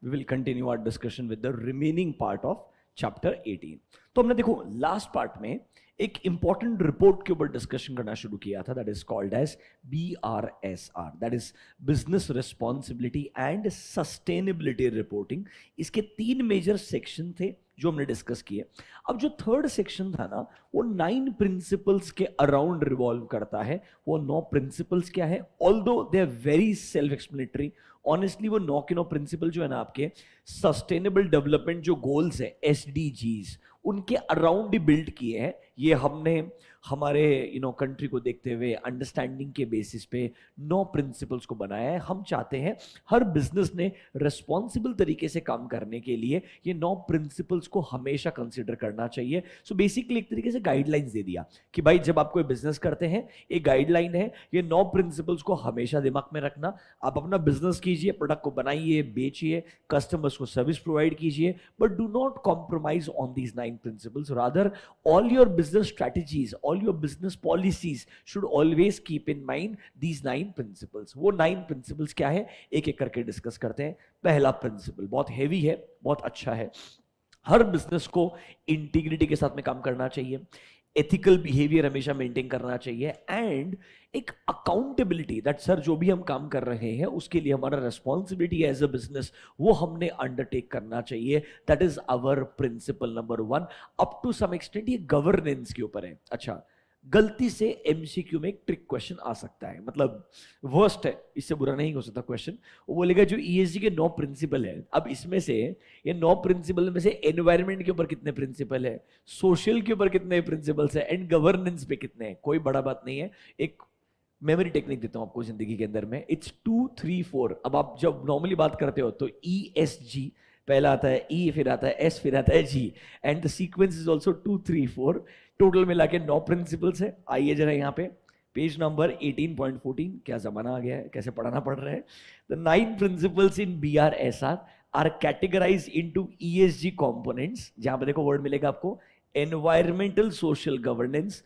we will continue our discussion with the remaining part of chapter 18. तो हमने देखो last part में एक इंपॉर्टेंट रिपोर्ट के ऊपर डिस्कशन करना शुरू किया था, that is called as BRSR, that is business responsibility and sustainability reporting. इसके 3 मेजर सेक्शन थे जो हमने डिस्कस किए. अब जो थर्ड सेक्शन था ना, वो 9 प्रिंसिपल्स के अराउंड रिवॉल्व करता है. वो 9 प्रिंसिपल्स क्या है, although they are very self explanatory, honestly वो 9 के 9 प्रिंसिपल जो है ना आपके सस्टेनेबल डेवलपमेंट जो गोल्स है SDGs, उनके अराउंड ही बिल्ड किए हैं. ये हमने हमारे कंट्री को देखते हुए अंडरस्टैंडिंग के बेसिस पे 9 प्रिंसिपल्स को बनाया है. हम चाहते हैं हर बिजनेस ने रिस्पॉन्सिबल तरीके से काम करने के लिए ये 9 प्रिंसिपल्स को हमेशा कंसिडर करना चाहिए. सो बेसिकली एक तरीके से गाइडलाइंस दे दिया कि भाई जब आप कोई बिजनेस करते हैं, एक गाइडलाइन है, ये 9 प्रिंसिपल्स को हमेशा दिमाग में रखना. आप अपना बिजनेस कीजिए, प्रोडक्ट को बनाइए, बेचिए, कस्टमर्स को सर्विस प्रोवाइड कीजिए, but do not compromise on these 9 principles. Rather, all your business strategies, all your business policies should always keep in mind these 9 principles. वो 9 principles क्या है, एक एक करके डिस्कस करते हैं. पहला प्रिंसिपल बहुत हैवी है, बहुत अच्छा है. हर बिजनेस को इंटीग्रिटी के साथ में काम करना चाहिए, एथिकल बिहेवियर हमेशा मेंटेन करना चाहिए, एंड एक अकाउंटेबिलिटी दैट सर जो भी हम काम कर रहे हैं उसके लिए हमारा रेस्पॉन्सिबिलिटी एज अ बिजनेस वो हमने अंडरटेक करना चाहिए. That is our principle number 1. Up to some extent ये गवर्नेंस के ऊपर है. अच्छा, गलती से MCQ में एक ट्रिक क्वेश्चन आ सकता है, मतलब वर्स्ट है, इससे बुरा नहीं हो सकता क्वेश्चन. वो बोलेगा जो ESG के 9 प्रिंसिपल है, अब इसमें से ये 9 प्रिंसिपल में से एनवायरनमेंट के ऊपर कितने प्रिंसिपल है, सोशल के ऊपर कितने प्रिंसिपल्स है, एंड गवर्नेंस पे कितने हैं. कोई बड़ा बात नहीं है, एक मेमोरी टेक्निक देता हूं आपको जिंदगी के अंदर में. इट्स 2 3 4. अब आप जब नॉर्मली बात करते हो तो ESG पहला आता है, E फिर आता है S फिर आता है G, and the sequence is also 2 3 4. Total मिला के 9 प्रिंसिपल्स है. आइए जरा यहाँ पे पेज नंबर 18.14. क्या जमाना आ गया है, कैसे पढ़ाना पड़ रहा है. The 9 principles in BRSR are categorize into ESG components. जहां पे देखो वर्ड मिलेगा आपको environmental social governance.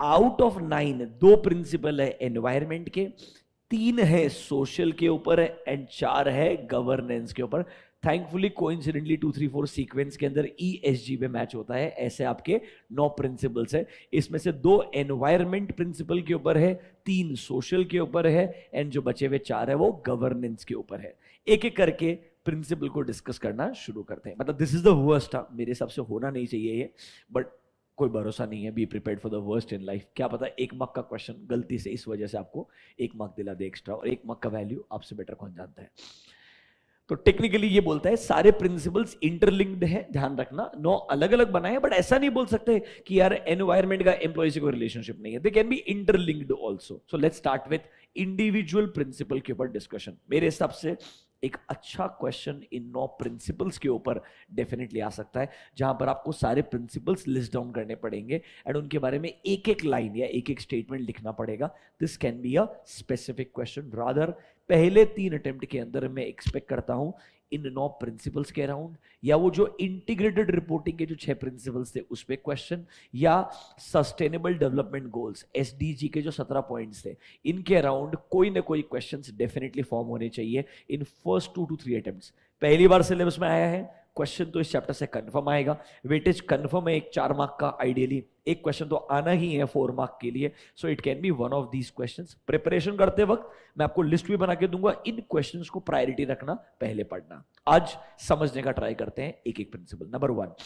Out of 9 2 principle है एनवायरमेंट के, 3 है सोशल के ऊपर है, एंड 4 है गवर्नेंस के ऊपर. थैंकफुली कोइंसिडेंटली 2 3 4 सीक्वेंस के अंदर ESG पे मैच होता है. ऐसे आपके 9 प्रिंसिपल्स है. इसमें से 2 एनवायरमेंट प्रिंसिपल के ऊपर है, 3 सोशल के ऊपर है, एंड जो बचे हुए 4 है वो गवर्नेंस के ऊपर है. एक एक करके प्रिंसिपल को डिस्कस करना शुरू करते हैं. मतलब दिस इज द वर्स्ट, मेरे हिसाब से होना नहीं चाहिए ये, बट कोई भरोसा नहीं है. Be prepared for the worst in life. क्या पता 1 मार्क का क्वेश्चन गलती से इस वजह से आपको 1 मार्क दिला दे एक्स्ट्रा, और 1 मार्क का वैल्यू आपसे बेटर कौन जानता है. तो टेक्निकली ये बोलता है सारे प्रिंसिपल्स इंटरलिंक्ड है, ध्यान रखना. 9 अलग अलग बनाए, बट ऐसा नहीं बोल सकते कि यार एनवायरमेंट का एम्प्लॉय से कोई रिलेशनशिप नहीं है. They can be interlinked also. So let's start with individual principle के ऊपर डिस्कशन. मेरे हिसाब से एक अच्छा क्वेश्चन इन 9 प्रिंसिपल्स के ऊपर डेफिनेटली आ सकता है, जहां पर आपको सारे प्रिंसिपल्स लिस्ट डाउन करने पड़ेंगे, एंड उनके बारे में एक एक लाइन या एक एक स्टेटमेंट लिखना पड़ेगा. This can be a specific question. Rather पहले 3 अटेम्प्ट के अंदर मैं एक्सपेक्ट करता हूं इन 9 प्रिंसिपल्स के अराउंड, या वो जो इंटीग्रेटेड रिपोर्टिंग के जो 6 प्रिंसिपल्स थे उस पे क्वेश्चन, या सस्टेनेबल डेवलपमेंट गोल्स SDG के जो 17 पॉइंट्स थे इनके अराउंड कोई ना कोई क्वेश्चंस डेफिनेटली फॉर्म होने चाहिए इन फर्स्ट 2 to 3 अटेम्प्ट्स. पहली बार सिलेबस में आया है क्वेश्चन तो इस चैप्टर से कंफर्म आएगा. वेटेज कंफर्म है, एक 4 मार्क का आइडियली. एक क्वेश्चन तो आना ही है 4 मार्क के लिए. So it can be one of these questions. Preparation करते वक्त मैं आपको लिस्ट भी बना के दूंगा, इन क्वेश्चंस को प्रायोरिटी रखना, पहले पढ़ना. आज समझने का ट्राई करते हैं एक एक principle. Number 1,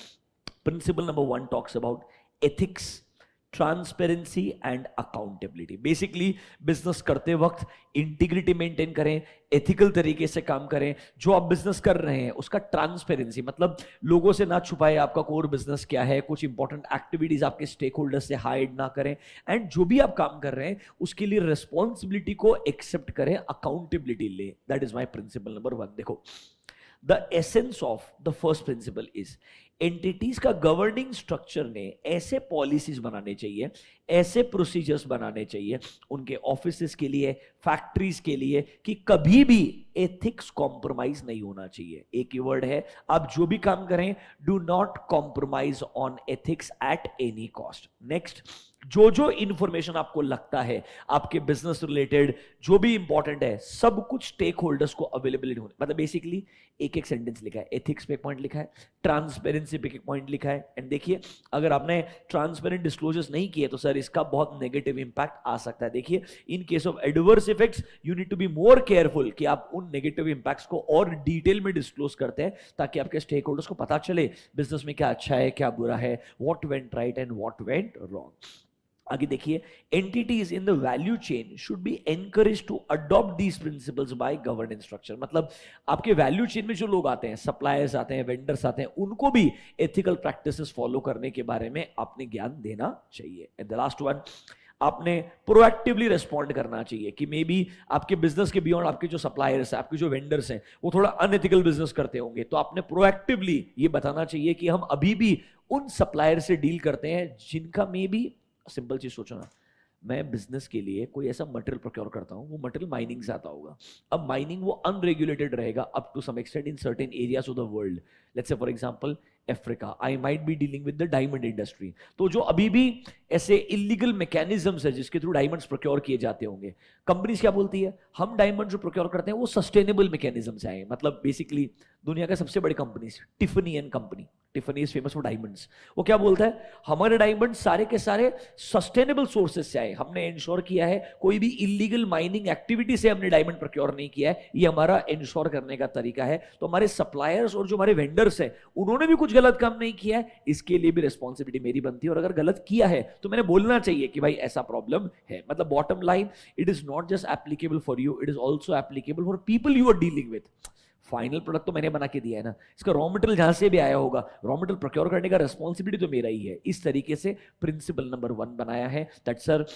principle number 1 talks about ethics, transparency and accountability. Basically business करते वक्त इंटीग्रिटी मेंटेन करें, एथिकल तरीके से काम करें. जो आप बिजनेस कर रहे हैं उसका ट्रांसपेरेंसी, मतलब लोगों से ना छुपाए आपका कोर बिजनेस क्या है, कुछ इंपॉर्टेंट एक्टिविटीज आपके स्टेक होल्डर से हाइड ना करें, एंड जो भी आप काम कर रहे हैं उसके लिए रिस्पॉन्सिबिलिटी को एक्सेप्ट करें, अकाउंटेबिलिटी ले. That is my principal number 1. देखो, the essence of the first principle is entities का गवर्निंग स्ट्रक्चर ने ऐसे पॉलिसीज बनाने चाहिए, ऐसे प्रोसीजर्स बनाने चाहिए उनके ऑफिसेस के लिए, फैक्ट्रीज के लिए, कि कभी भी एथिक्स कॉम्प्रोमाइज नहीं होना चाहिए। एक ही वर्ड है, आप जो भी काम करें, do not compromise on ethics at any cost. Next, जो जो इंफॉर्मेशन आपको लगता है आपके बिजनेस रिलेटेड जो भी इंपॉर्टेंट है, सब कुछ स्टेक होल्डर्स को अवेलेबिलिटी होने, मतलब बेसिकली एक एक सेंटेंस लिखा है, एथिक्स पे एक पॉइंट लिखा है, ट्रांसपेरेंसी पे एक पॉइंट लिखा है। एंड देखिए, अगर आपने ट्रांसपेरेंट डिस्क्लोजर्स नहीं किए तो सर इसका बहुत नेगेटिव इंपैक्ट आ सकता है। देखिए, in case of adverse effects you need to be more careful कि आप उन नेगेटिव इंपैक्ट्स को और डिटेल में डिस्क्लोज करते हैं, ताकि आपके स्टेक होल्डर्स को पता चले बिजनेस में क्या अच्छा है, क्या बुरा है, what went right and what went wrong. आगे देखिए, entities in the value chain should be encourage to adopt these principles by governance structure. मतलब आपके वैल्यू चेन में जो लोग आते हैं, सप्लायर्स आते हैं, वेंडर्स आते हैं, उनको भी एथिकल प्रैक्टिसेस फॉलो करने के बारे में आपने ज्ञान देना चाहिए। एंड द लास्ट वन, आपने प्रोएक्टिवली रिस्पॉन्ड करना चाहिए कि मे बी आपके बिजनेस के बियॉन्ड आपके जो सप्लायर्स हैं, आपके जो वेंडर्स हैं, वो थोड़ा अनएथिकल बिजनेस करते होंगे, तो आपने प्रोएक्टिवली ये बताना चाहिए कि हम अभी भी उन सप्लायर से डील करते हैं जिनका मे बी, सिंपल चीज सोचो ना, मैं बिजनेस के लिए कोई ऐसा मटेरियल प्रोक्योर करता हूं, वो मटेरियल माइनिंग से आता होगा। अब माइनिंग वो अनरेगुलेटेड रहेगा up to some extent in certain areas of the world. Let's say for example Africa, I might be dealing with the diamond industry. तो जो अभी भी ऐसे इलीगल मैकेनिज्म्स है जिसके थ्रू डायमंड्स प्रोक्योर किए जाते होंगे, कंपनीज क्या बोलती है, हम डायमंड जो प्रोक्योर करते हैं वो सस्टेनेबल मैकेनिज्म से आए। मतलब बेसिकली दुनिया का सबसे बड़ी company Tiffany and company, Tiffany is famous for diamonds, वो क्या बोलता है, हमारे डायमंड सारे के सारे सस्टेनेबल सोर्सेस से आए, हमने इंश्योर किया है कोई भी इलीगल माइनिंग एक्टिविटी से हमने डायमंड प्रोक्योर नहीं किया है, ये हमारा इंश्योर करने का तरीका है। तो हमारे सप्लायर्स और जो हमारे वेंडर्स हैं, उन्होंने भी कुछ गलत काम नहीं किया है, इसके लिए भी रिस्पॉन्सिबिलिटी मेरी बनती है, और अगर गलत किया है तो मैंने बोलना चाहिए कि भाई ऐसा प्रॉब्लम है। मतलब bottom line, it is not just applicable for you, it is also applicable for people you are dealing with. Final product तो मैंने बना के दिया है ना, इसका रॉ मटेरियल जहां से भी आया होगा, रॉ मटेरियल प्रोक्योर करने का रिस्पॉन्सिबिलिटी तो मेरा ही है। इस तरीके से प्रिंसिपल नंबर 1 बनाया है, दैट सर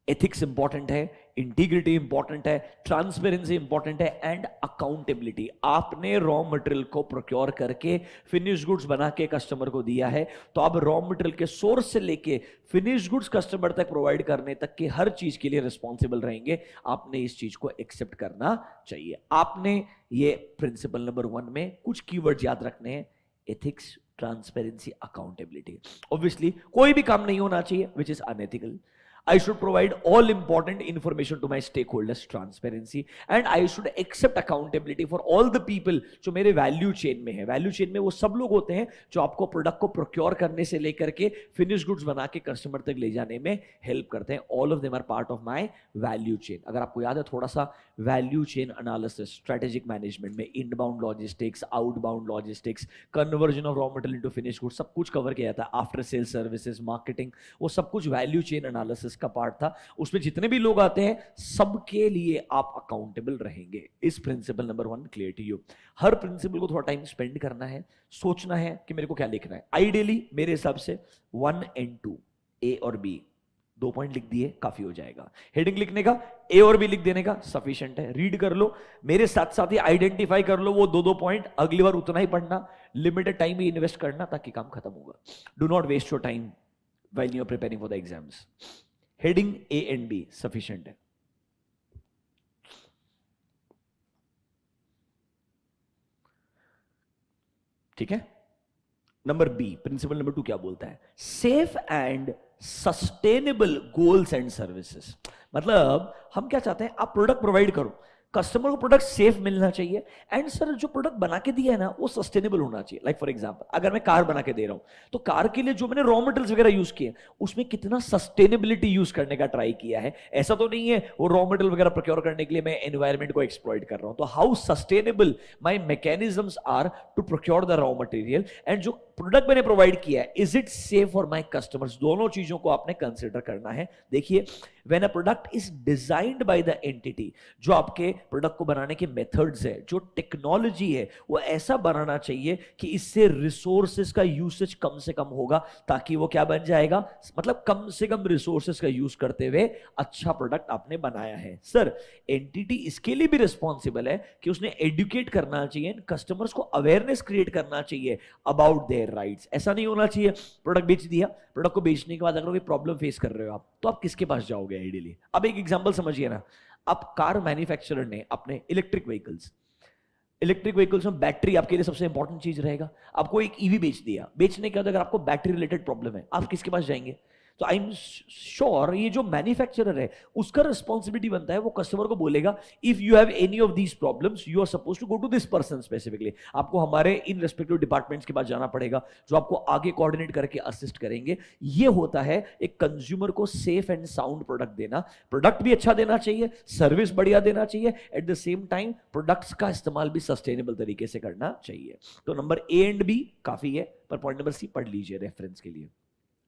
एथिक्स इंपॉर्टेंट है, इंटीग्रिटी इंपॉर्टेंट है, ट्रांसपेरेंसी इंपॉर्टेंट है, एंड अकाउंटेबिलिटी। आपने रॉ मटेरियल को प्रोक्योर करके फिनिश गुड्स बना के कस्टमर को दिया है, तो आप रॉ मटेरियल के सोर्स से लेके फिनिश गुड्स कस्टमर तक प्रोवाइड करने तक के हर चीज के लिए रिस्पॉन्सिबल रहेंगे। आपने इस चीज को एक्सेप्ट करना चाहिए। आपने ये प्रिंसिपल नंबर 1 में कुछ कीवर्ड्स याद रखने हैं, एथिक्स, ट्रांसपेरेंसी, अकाउंटेबिलिटी। ऑब्वियसली कोई भी काम नहीं होना चाहिए which is unethical. I should provide all important information to my stakeholders, transparency, and I should accept accountability for all the people जो मेरे वैल्यू चेन में है। वैल्यू चेन में वो सब लोग होते हैं जो आपको प्रोडक्ट को प्रोक्योर करने से लेकर के फिनिश गुड्स बना के कस्टमर तक ले जाने में हेल्प करते हैं। All of them are part of my value chain. अगर आपको याद है थोड़ा सा value chain analysis strategic management में, inbound logistics, outbound logistics, conversion of raw material into finish goods, सब कुछ कवर किया जाता है। आफ्टर सेल सर्विसेज, मार्केटिंग, वो सब कुछ वैल्यू चेन एनालिसिस का पार्ट था। उसमें जितने भी लोग आते हैं सबके लिए आप अकाउंटेबल रहेंगे। इस principle number 1 clear to you. हर प्रिंसिपल को थोड़ा टाइम स्पेंड करना है, सोचना है कि मेरे को क्या लिखना है। आइडियली मेरे हिसाब से 1 and 2, ए और बी, 2 पॉइंट लिख दिए काफी हो जाएगा। हेडिंग लिखने का ए और बी लिख देने का सफिशिएंट है। रीड कर लो, मेरे साथ साथ ही आइडेंटिफाई कर लो वो 2-2 पॉइंट, अगली बार उतना ही पढ़ना, लिमिटेड टाइम ही इन्वेस्ट करना ताकि काम खत्म होगा। Do not waste your time while you are preparing for the exams. Heading A and B sufficient है। ठीक है। नंबर बी, प्रिंसिपल नंबर 2 क्या बोलता है, safe and sustainable goals and services. मतलब हम क्या चाहते हैं, आप प्रोडक्ट प्रोवाइड करो, कस्टमर को प्रोडक्ट सेफ मिलना चाहिए, एंड सर जो प्रोडक्ट बना के दिया है ना वो सस्टेनेबल होना चाहिए। लाइक फॉर एग्जांपल अगर मैं कार बना के दे रहा हूं तो कार के लिए जो मैंने रॉ मटेरियल्स वगैरह यूज किए उसमें कितना सस्टेनेबिलिटी यूज करने का ट्राई किया है। ऐसा तो नहीं है वो रॉ मटेरियल वगैरह प्रोक्योर करने के लिए मैं एनवायरमेंट को एक्सप्लॉइट कर रहा हूं। तो how sustainable my mechanisms are to procure the raw material, and जो प्रोडक्ट मैंने प्रोवाइड किया है is it safe for my customers. दोनों चीजों को आपने कंसिडर करना है। देखिए, when a product is designed by the entity, जो आपके प्रोडक्ट को बनाने के मेथड्स है, जो टेक्नोलॉजी है, वो ऐसा बनाना चाहिए कि इससे रिसोर्सेज का यूसेज कम से कम होगा, ताकि वो क्या बन जाएगा, मतलब कम से कम रिसोर्सेज का यूज करते हुए अच्छा प्रोडक्ट आपने बनाया है। सर एंटिटी इसके लिए भी रिस्पॉन्सिबल है कि उसने एडुकेट करना चाहिए, कस्टमर्स को अवेयरनेस क्रिएट करना चाहिए अबाउट देयर हायर राइट्स। ऐसा नहीं होना चाहिए प्रोडक्ट बेच दिया, प्रोडक्ट को बेचने के बाद अगर कोई प्रॉब्लम फेस कर रहे हो आप, तो आप किसके पास जाओगे आइडियली। अब एक एग्जांपल समझिए ना, आप कार मैन्युफैक्चरर ने अपने इलेक्ट्रिक व्हीकल्स में बैटरी आपके लिए सबसे इंपॉर्टेंट चीज रहेगा। आपको एक ईवी बेच दिया, बेचने के बाद अगर आपको बैटरी रिलेटेड प्रॉब्लम है, आप किसके पास जाएंगे। तो आई एम श्योर ये जो मैन्युफैक्चरर है उसका रिस्पॉन्सिबिलिटी बनता है, वो कस्टमर को बोलेगा if you have any of these problems you are suppose to go to this person specifically. आपको हमारे इन रेस्पेक्टिव डिपार्टमेंट्स के पास जाना पड़ेगा जो आपको आगे कोऑर्डिनेट करके असिस्ट करेंगे। ये होता है एक कंज्यूमर को सेफ एंड साउंड प्रोडक्ट देना। प्रोडक्ट भी अच्छा देना चाहिए, सर्विस बढ़िया देना चाहिए, eight the same time products का इस्तेमाल भी सस्टेनेबल तरीके से करना चाहिए। तो नंबर ए एंड बी काफी है, पर पॉइंट नंबर सी पढ़ लीजिए रेफरेंस के लिए।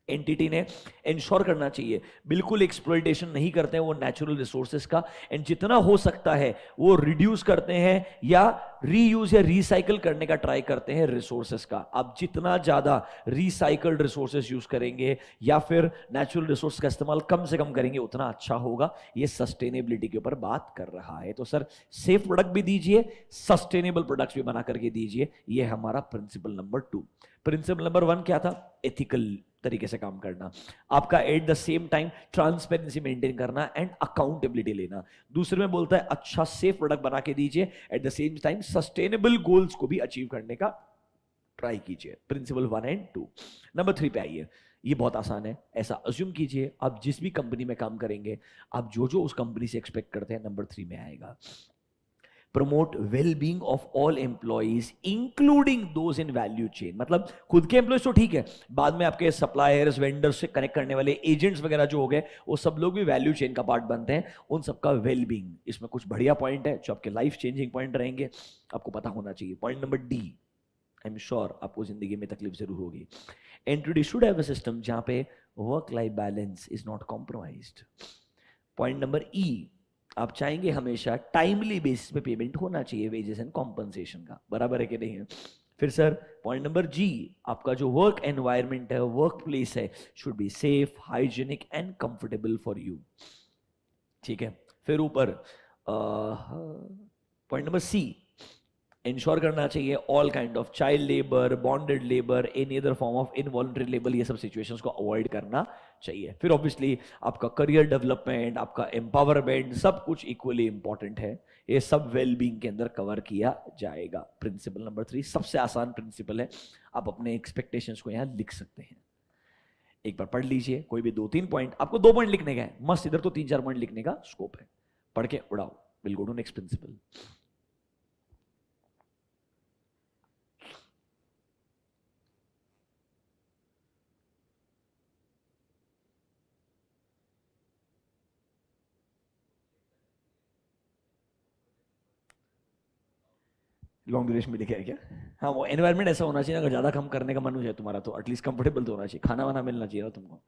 एंटिटी ने इंश्योर करना चाहिए बिल्कुल एक्सप्लॉइटेशन नहीं करते हैं वो नेचुरल रिसोर्सेज का, एंड जितना हो सकता है वो रिड्यूस करते हैं या रीयूज या रिसाइकल करने का ट्राई करते हैं रिसोर्सेज का। आप जितना ज्यादा रिसाइकल्ड रिसोर्सेज यूज करेंगे या फिर नेचुरल रिसोर्स का इस्तेमाल कम से कम करेंगे उतना अच्छा होगा। ये सस्टेनेबिलिटी के ऊपर बात कर रहा है। तो सर सेफ प्रोडक्ट भी दीजिए, सस्टेनेबल प्रोडक्ट्स भी बना करके दीजिए, ये हमारा प्रिंसिपल नंबर 2। प्रिंसिपल नंबर 1 क्या था, एथिकल तरीके से काम करना, आपका eight the same time transparency maintain करना एंड अकाउंटेबिलिटी लेना। दूसरे में बोलता है अच्छा सेफ प्रोडक्ट बना के दीजिए, eight the same time sustainable goals को भी अचीव करने का ट्राई कीजिए। Principal 1 and 2। नंबर 3 पे आइए, ये बहुत आसान है। ऐसा अज्यूम कीजिए आप जिस भी कंपनी में काम करेंगे, आप जो जो उस कंपनी से एक्सपेक्ट करते हैं नंबर 3 में आएगा। Promote well being of all employees including those in value chain. मतलब खुद के एम्प्लॉइज तो ठीक है, बाद में आपके सप्लायर्स वेंडर्स से कनेक्ट करने वाले एजेंट्स वगैरह जो हो गए वो सब लोग भी वैल्यू चेन का पार्ट बनते हैं, उन सबका वेल बीइंग। इसमें कुछ बढ़िया पॉइंट है जो आपके लाइफ चेंजिंग पॉइंट रहेंगे, आपको पता होना चाहिए। Point number D, I am sure आपको जिंदगी में तकलीफ जरूर होगी। Entity should have a system जहां पे work life balance is not compromised. Point number ई, आप चाहेंगे हमेशा टाइमली बेसिस पे पेमेंट होना चाहिए वेजेस एंड कॉम्पनसेशन का, बराबर है कि नहीं है। फिर सर पॉइंट नंबर जी, आपका जो वर्क एनवायरनमेंट है, वर्क प्लेस है, should be safe, hygienic and comfortable for you. ठीक है। फिर ऊपर पॉइंट नंबर सी, इंश्योर करना चाहिए all kind of child labour, bonded labour, any other form of involuntary labour, ये सब सिचुएशंस को अवॉइड करना चाहिए। फिर ऑब्वियसली आपका करियर डेवलपमेंट, आपका एम्पावरमेंट, सब कुछ इक्वली इंपॉर्टेंट है। ये सब वेलबींग के अंदर कवर किया जाएगा। प्रिंसिपल नंबर 3 सबसे आसान प्रिंसिपल है, आप अपने एक्सपेक्टेशंस को यहां लिख सकते हैं। एक बार पढ़ लीजिए, कोई भी 2-3 पॉइंट, आपको 2 पॉइंट लिखने का है मस्त, इधर तो 3-4 पॉइंट लिखने का स्कोप है, पढ़ के उड़ाओ। Will go to next principle. Long duration में लिखा है क्या? हाँ, वो एनवायरनमेंट ऐसा होना चाहिए, अगर ज्यादा काम करने का मन हो जाए तुम्हारा तो एटलीस्ट कंफर्टेबल तो होना चाहिए, खाना वाना मिलना चाहिए ना तुमको।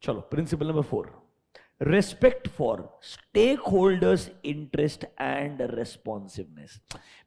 चलो principal number 4, respect for stakeholders interest and responsiveness.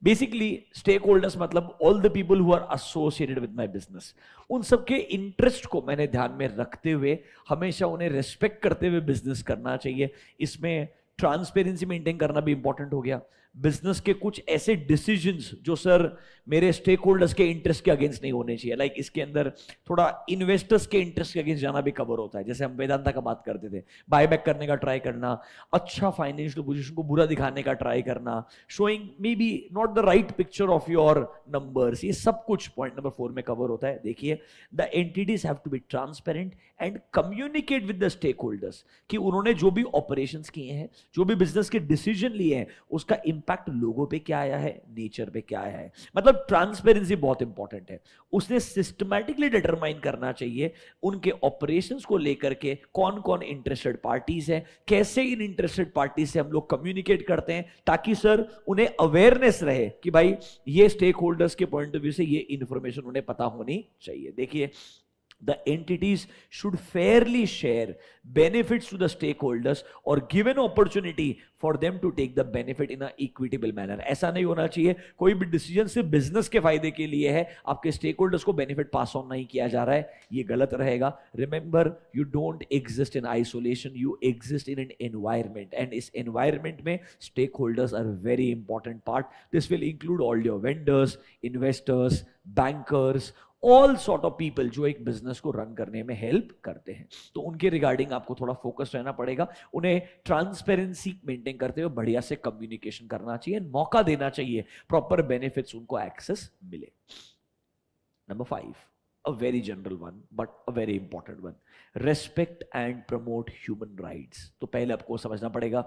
Basically stakeholders मतलब all the people who are associated with my business, उन सबके इंटरेस्ट को मैंने ध्यान में रखते हुए हमेशा उन्हें रेस्पेक्ट करते हुए बिजनेस करना चाहिए। इसमें ट्रांसपेरेंसी मेंटेन करना भी इंपॉर्टेंट हो गया। बिजनेस के कुछ ऐसे डिसीजंस जो सर मेरे स्टेक होल्डर्स के इंटरेस्ट के अगेंस्ट नहीं होने चाहिए, लाइक इसके अंदर थोड़ा इन्वेस्टर्स के इंटरेस्ट के अगेंस्ट जाना भी कवर होता है। जैसे हम वेदांता का बात करते थे, बायबैक करने का ट्राई करना, अच्छा फाइनेंशियल पोजीशन को बुरा दिखाने का ट्राई करना, showing may be not the right picture of your numbers, ये सब कुछ पॉइंट नंबर 4 में कवर होता है। देखिए, the entities have to be transparent and communicate with the stakeholders, कि उन्होंने जो भी ऑपरेशंस किए हैं, जो भी बिजनेस के डिसीजन लिए हैं, उसका इंपैक्ट लोगों पे क्या आया है, नेचर पे क्या आया है। मतलब ट्रांसपेरेंसी बहुत इंपॉर्टेंट है। उसने सिस्टमैटिकली डिटरमाइन करना चाहिए उनके ऑपरेशंस को लेकर के कौन कौन इंटरेस्टेड पार्टीज हैं, कैसे इन इंटरेस्टेड पार्टी से हम लोग कम्युनिकेट करते हैं, ताकि सर उन्हें अवेयरनेस रहे कि भाई ये स्टेक होल्डर्स के पॉइंट ऑफ व्यू से ये इंफॉर्मेशन उन्हें पता होनी चाहिए। देखिए, The entities should fairly share benefits to the stakeholders or give an opportunity for them to take the benefit in a equitable manner. ऐसा नहीं होना चाहिए कोई भी डिसीजन सिर्फ बिजनेस के फायदे के लिए है, आपके स्टेक होल्डर्स को बेनिफिट पास ऑन नहीं किया जा रहा है, ये गलत रहेगा. Remember, you don't exist in isolation, you exist in an environment, and इस एनवायरमेंट में stakeholders are very important part. This will include all your vendors, investors, bankers, all sort of people जो एक business को run करने में help करते हैं. तो उनके रिगार्डिंग आपको थोड़ा फोकस रहना पड़ेगा. उन्हें ट्रांसपेरेंसी मेंटेन करते हुए बढ़िया से कम्युनिकेशन करना चाहिए, मौका देना चाहिए, प्रॉपर बेनिफिट्स उनको एक्सेस मिले. Number 5, a very general one but a very important one, respect and promote human rights. तो पहले आपको समझना पड़ेगा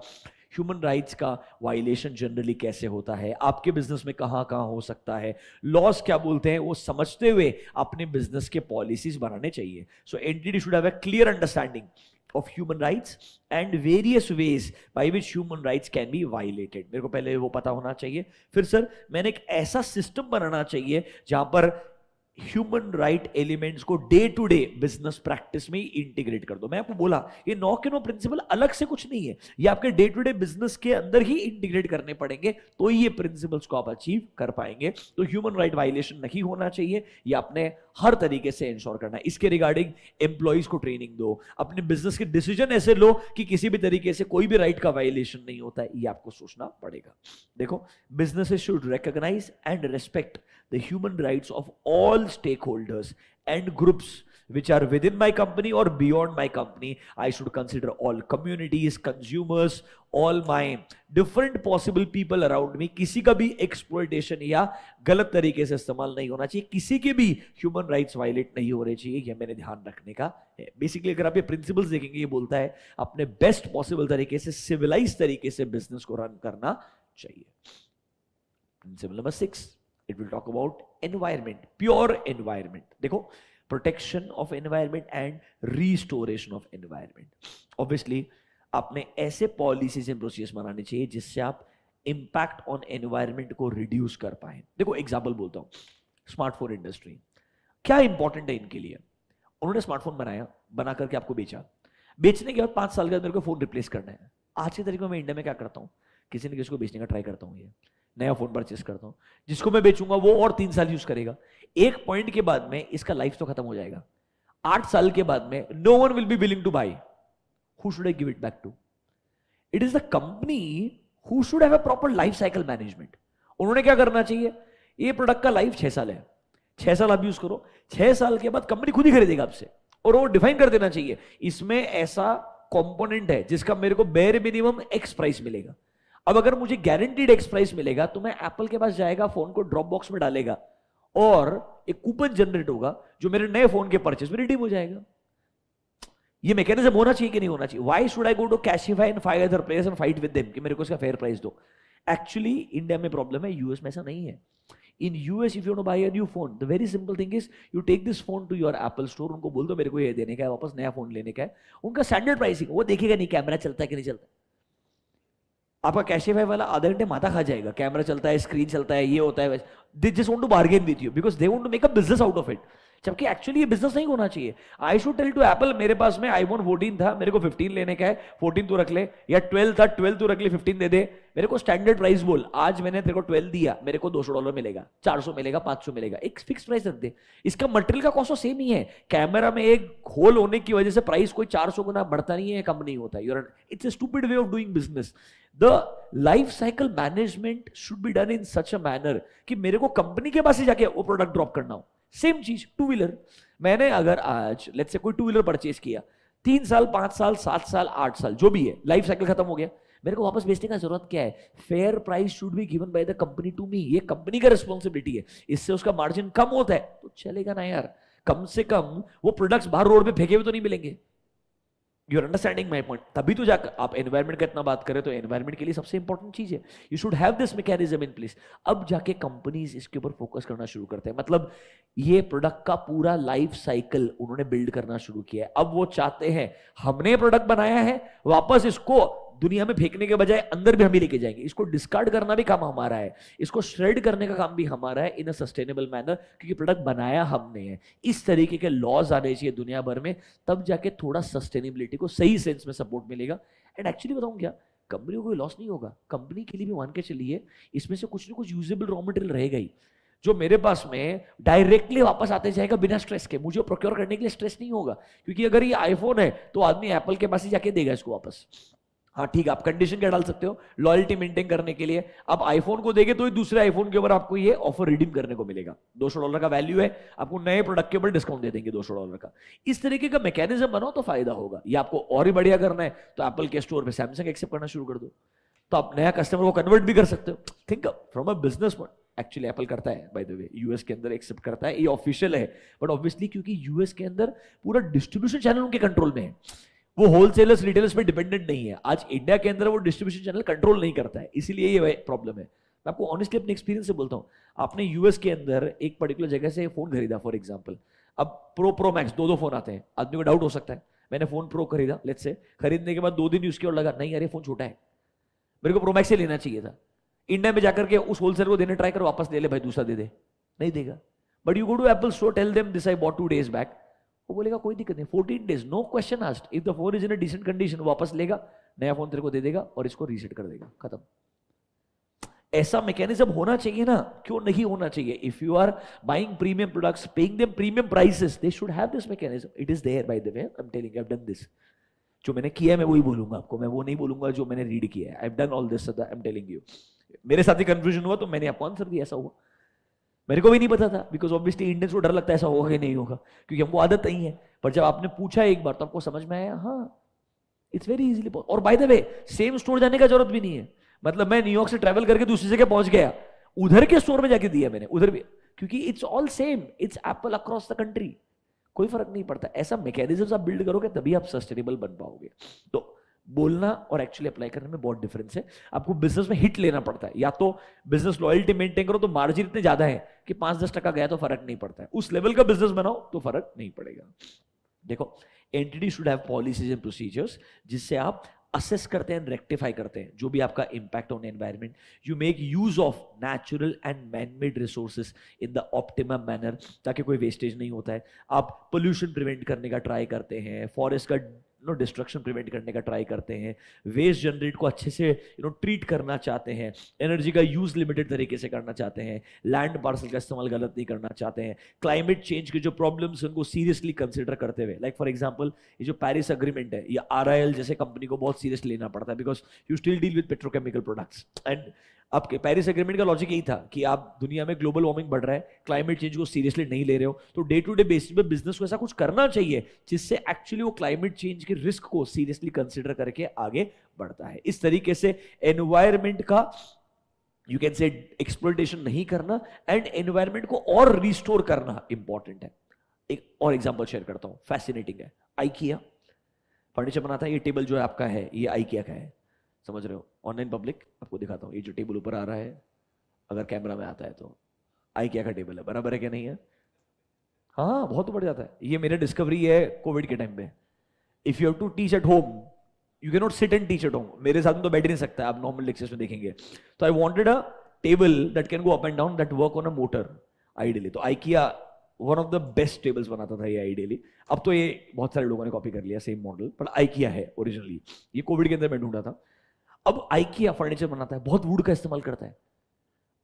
ह्यूमन राइट्स का वायलेशन जनरली कैसे होता है, आपके बिजनेस में कहां कहां हो सकता है, लॉस क्या बोलते हैं, वो समझते हुए अपने बिजनेस के पॉलिसीज बनाने चाहिए. So entity should have a clear understanding of human rights and various ways by which human rights can be violated. मेरे को पहले वो पता होना चाहिए. फिर सर मैंने एक ऐसा सिस्टम बनाना चाहिए जहां पर ह्यूमन राइट एलिमेंट्स को day to day business practice में इंटीग्रेट कर दो. मैं आपको बोला ये 9 के 9 प्रिंसिपल अलग से कुछ नहीं है, ये आपके डे टू डे बिजनेस के अंदर ही इंटीग्रेट करने पड़ेंगे, तो ये प्रिंसिपल्स को आप अचीव कर पाएंगे. तो ह्यूमन राइट वायलेशन नहीं होना चाहिए, ये आपने हर तरीके से इंश्योर करना है. इसके रिगार्डिंग एम्प्लॉइज को ट्रेनिंग दो, अपने बिजनेस के डिसीजन ऐसे लो कि किसी भी तरीके से कोई भी राइट का वायलेशन नहीं होता है, ये आपको सोचना पड़ेगा. देखो, businesses should recognize and respect the human rights of all stakeholders and groups which are within my company or beyond my company. I should consider all communities, consumers, all my different possible people around me. किसी का भी exploitation या गलत तरीके से इस्तेमाल नहीं होना चाहिए, किसी के भी human rights violate नहीं हो रहे चाहिए, ये मैंने ध्यान रखने का है. बेसिकली अगर आप ये principles देखेंगे, ये बोलता है अपने best possible तरीके से civilized तरीके से business को run करना चाहिए. Principle number 6, it will talk about environment, pure environment. देखो, protection of environment and restoration of environment. Obviously आपने ऐसे policies and procedures बनाने चाहिए जिससे आप impact on environment को reduce कर पाए. देखो example बोलता हूँ, स्मार्टफोन इंडस्ट्री क्या इंपॉर्टेंट है इनके लिए. उन्होंने स्मार्टफोन बनाया, बना करके आपको बेचा, बेचने के बाद 5 साल के बाद मेरे को फोन रिप्लेस करना है. आज के तरीके में मैं इंडिया में क्या करता हूँ, किसी न किसी को बेचने का ट्राई करता हूँ, ये नया फोन परचेस करता हूं, जिसको मैं बेचूंगा वो और 3 साल यूज करेगा. एक पॉइंट के बाद में इसका लाइफ तो खत्म हो जाएगा. 8 साल के बाद में no one will be willing to buy. Who should I give it back to? It is the company who should have a proper life cycle management. उन्होंने क्या करना चाहिए, ये प्रोडक्ट का लाइफ 6 साल है, 6 साल आप यूज करो, 6 साल के बाद कंपनी खुद ही खरीदेगा आपसे, और वो डिफाइन कर देना चाहिए इसमें ऐसा कंपोनेंट है जिसका मेरे को बेयर मिनिमम एक्स प्राइस मिलेगा. अब अगर मुझे गारंटीड एक्स प्राइस मिलेगा तो मैं एप्पल के पास जाएगा, फोन को ड्रॉप बॉक्स में डालेगा और एक कूपन जनरेट होगा जो मेरे नए फोन के परचेस में रिडीम हो जाएगा. ये मैकेनिज्म होना चाहिए कि नहीं होना चाहिए? Why should I go to Cashify and 5 other players and fight with them कि मेरे को इसका फेयर प्राइस दो? एक्चुअली इंडिया में प्रॉब्लम है, यूएस में ऐसा नहीं है. In US if you want to buy a new phone, the very simple thing is you take this phone to your Apple store, उनको बोल दो मेरे को ये देने का है, वापस नया फोन लेने का है. उनका स्टैंडर्ड प्राइसिंग, वो देखेगा नहीं कैमरा चलता है कि नहीं चलता. आपका कैशिफाई वाला आधे घंटे माथा खा जाएगा, कैमरा चलता है, स्क्रीन चलता है, ये होता है. They just want to bargain with you because they want to make a business out of it, जबकि एक्चुअली ये बिजनेस नहीं होना चाहिए. I should tell to Apple, मेरे पास में आईफोन 14 था, मेरे को 15 लेने का है, 14 तू रख ले, या 12 था, 12 तू रख ले, 15 दे दे. मेरे को स्टैंडर्ड प्राइस बोल, आज मैंने तेरे को 12 दिया, मेरे को $200 मिलेगा, 400 मिलेगा, 500 मिलेगा, एक फिक्स प्राइस रख दे. इसका मटेरियल का कॉस्ट तो सेम ही है. कैमरा में एक होल होने की वजह से प्राइस कोई 400 गुना बढ़ता नहीं है, कम नहीं होता. It's a stupid way of doing business. The life cycle management should be done in such a manner कि मेरे को कंपनी के पास ही जाके वो प्रोडक्ट ड्रॉप करना हो. सेम चीज टू व्हीलर, मैंने अगर आज लेट्स से कोई टू व्हीलर परचेज किया, 3 साल, 5 साल, 7 साल, 8 साल, जो भी है, लाइफ साइकिल खत्म हो गया, मेरे को वापस बेचने का जरूरत क्या है? Fair price should be given by the company to me. ये कंपनी का रिस्पॉन्सिबिलिटी है. इससे उसका मार्जिन कम होता है तो चलेगा ना यार, कम से कम वो प्रोडक्ट्स बाहर रोड पे फेंके हुए तो नहीं मिलेंगे. You are understanding my point? तभी तो जाकर आप एनवायरमेंट का इतना बात करें तो एनवायरमेंट के लिए सबसे इंपॉर्टेंट चीज है, you should have this mechanism in place. अब जाके कंपनीज इसके ऊपर फोकस करना शुरू करते हैं, मतलब ये प्रोडक्ट का पूरा लाइफ साइकिल उन्होंने बिल्ड करना शुरू किया है. अब वो चाहते हैं हमने प्रोडक्ट बनाया है, वापस इसको दुनिया में फेंकने के बजाय अंदर भी हम ही लेके जाएंगे। इसको डिस्कार्ड करना भी काम हमारा है, इसको श्रेड करने का काम भी हमारा है इन अ सस्टेनेबल मैनर, क्योंकि प्रोडक्ट बनाया हमने है। इस तरीके के लॉज आने चाहिए दुनिया भर में, तब जाके थोड़ा सस्टेनेबिलिटी को सही सेंस में सपोर्ट मिलेगा। एंड एक्चुअली बताऊं क्या, कंपनी को कोई लॉस नहीं होगा, कंपनी के लिए भी मान के चलिए इसमें से कुछ ना कुछ यूजेबल रॉ मटेरियल रहेगा ही, जो मेरे पास में डायरेक्टली वापस आते जाएगा बिना स्ट्रेस के, मुझे प्रोक्योर करने के लिए स्ट्रेस नहीं होगा। क्योंकि अगर ये आईफोन है तो आदमी एप्पल के पास ही जाके देगा इसको वापस। हाँ ठीक है, आप कंडीशन क्या डाल सकते हो लॉयल्टी मेंटेन करने के लिए, आप आईफोन को देंगे तो ही दूसरे आईफोन के ऊपर आपको ये ऑफर रिडीम करने को मिलेगा। $200 का वैल्यू है, आपको नए प्रोडक्ट के ऊपर डिस्काउंट दे देंगे $200 का। इस तरीके का मैकेनिज्म बनाओ तो फायदा होगा। या आपको और ही बढ़िया करना है तो एप्पल के स्टोर पे सैमसंग एक्सेप्ट करना शुरू कर दो, तो आप नया कस्टमर को कन्वर्ट भी कर सकते हो। Think from a business point, actually Apple करता है बाय द वे, यूएस के अंदर एक्सेप्ट करता है, ये ऑफिशियल है, बट ऑब्वियसली क्योंकि यूएस के अंदर पूरा डिस्ट्रीब्यूशन चैनल उनके कंट्रोल में है, वो होलसेलर्स रिटेलर्स पे डिपेंडेंट नहीं है। आज इंडिया के अंदर वो डिस्ट्रीब्यूशन चैनल कंट्रोल नहीं करता है, इसीलिए ये प्रॉब्लम है। मैं आपको ऑनेस्टली अपने एक्सपीरियंस से बोलता हूँ, आपने यूएस के अंदर एक पर्टिकुलर जगह से फोन खरीदा फॉर एग्जाम्पल, अब प्रो मैक्स दो फोन आते हैं, आदमी को डाउट हो सकता है मैंने फोन प्रो खरीदा, लेट्स से खरीदने के बाद 2 दिन यूज किया और लगा नहीं यार ये फोन छोटा है, मेरे को प्रो मैक्स से लेना चाहिए था। इंडिया में जाकर के उस होलसेलर को देने ट्राई कर, वापस ले ले भाई दूसरा दे दे, नहीं देगा। But you go to Apple store, tell them this I bought 2 days back, वो बोलेगा कोई दिक्कत नहीं, 14 days no question asked, if the phone is in a decent condition वापस लेगा, नया फोन तेरे को दे देगा और इसको रीसेट कर देगा, खत्म। ऐसा मैकेनिज्म होना चाहिए ना, क्यों नहीं होना चाहिए? If you are buying premium products, paying them premium prices, they should have this mechanism. It is there by the way, I am telling, I have done this. जो मैंने किया है मैं वही बोलूंगा आपको, मैं वो नहीं बोलूंगा जो मैंने रीड किया है। आई have done all this, I am telling you. मेरे साथ ही कंफ्यूजन हुआ तो मैंने आपको आंसर दिया, ऐसा हुआ। मेरे को भी नहीं पता था, बिकॉज ऑब्वियसली इंडियंस को डर लगता है ऐसा होगा कि नहीं होगा, क्योंकि हमको आदत नहीं है। पर जब आपने पूछा एक बार तो आपको समझ में आया, हाँ इट्स वेरी इजीली। और bye the way same store जाने का जरूरत भी नहीं है, मतलब मैं न्यूयॉर्क से ट्रैवल करके दूसरी जगह पहुंच गया, उधर के स्टोर में जाके दिया मैंने, उधर भी, क्योंकि it's all same, it's Apple across the country, कोई फर्क नहीं पड़ता। ऐसा मैकेनिज्म आप बिल्ड करोगे तभी आप सस्टेनेबल बन पाओगे। तो बोलना और एक्चुअली अप्लाई करने में बहुत डिफरेंस है। आपको बिजनेस में हिट लेना पड़ता है, या तो बिजनेस लॉयल्टी मेंटेन करो तो मार्जिन इतने ज्यादा है कि 5-10% गया तो फर्क नहीं पड़ता है, उस लेवल का बिजनेस बनाओ तो फर्क नहीं पड़ेगा। देखो, entity should have policies and procedures, जिससे आप असेस करते हैं, रेक्टिफाई करते हैं जो भी आपका impact on environment. You make use of natural and manmade resources in the optimum manner, ताकि कोई वेस्टेज नहीं होता है। आप पोल्यूशन प्रिवेंट करने का ट्राई करते हैं, फॉरेस्ट का डिस्ट्रक्शन प्रिवेंट करने का ट्राई करते हैं, वेस्ट जनरेट को अच्छे से ट्रीट करना चाहते हैं, एनर्जी का यूज लिमिटेड तरीके से करना चाहते हैं, लैंड पार्सल का इस्तेमाल गलत नहीं करना चाहते हैं, क्लाइमेट चेंज के जो प्रॉब्लम्स हैं उनको सीरियसली कंसिडर करते हुए। लाइक फॉर एग्जांपल ये जो पेरिस अग्रीमेंट है, ये RIL जैसे कंपनी को बहुत सीरियसली लेना पड़ता है, because you still deal with petrochemical products. And आपके पेरिस एग्रीमेंट का लॉजिक यही था कि आप दुनिया में ग्लोबल वार्मिंग बढ़ रहा है, क्लाइमेट चेंज को सीरियसली नहीं ले रहे हो, तो डे टू डे बेसिस पे बिजनेस को ऐसा कुछ करना चाहिए जिससे एक्चुअली वो क्लाइमेट चेंज के रिस्क को सीरियसली कंसिडर करके आगे बढ़ता है। इस तरीके से एनवायरमेंट का यू कैन से एक्सप्लॉयटेशन नहीं करना एंड एनवायरमेंट को और रिस्टोर करना इंपॉर्टेंट है। एक और एग्जांपल शेयर करता हूं, फैसिनेटिंग है। IKEA फर्नीचर बनाता है, ये टेबल जो है आपका है, ये IKEA का है, समझ रहे हो? ऑनलाइन पब्लिक आपको दिखाता हूँ, ये जो टेबल ऊपर आ रहा है, अगर कैमरा में आता है तो IKEA का टेबल है, बराबर है क्या नहीं है? हाँ बहुत बढ़ जाता है। ये मेरे डिस्कवरी है कोविड के टाइम पे। If you have to teach at home, you can not sit and teach at home. मेरे साथ में तो बैठ ही नहीं सकता, आप नॉर्मल लेक्चर्स में देखेंगे। तो I wanted a table that can go up and down, that work on a motor ideally. तो IKEA one of the best tables बनाता था ये आइडियली। अब तो ये बहुत सारे लोगों ने कॉपी कर लिया सेम मॉडल, पर IKEA है ओरिजिनली। ये कोविड के अंदर मैं ढूंढा था। अब IKEA फर्नीचर बनाता है, बहुत वुड का इस्तेमाल करता है।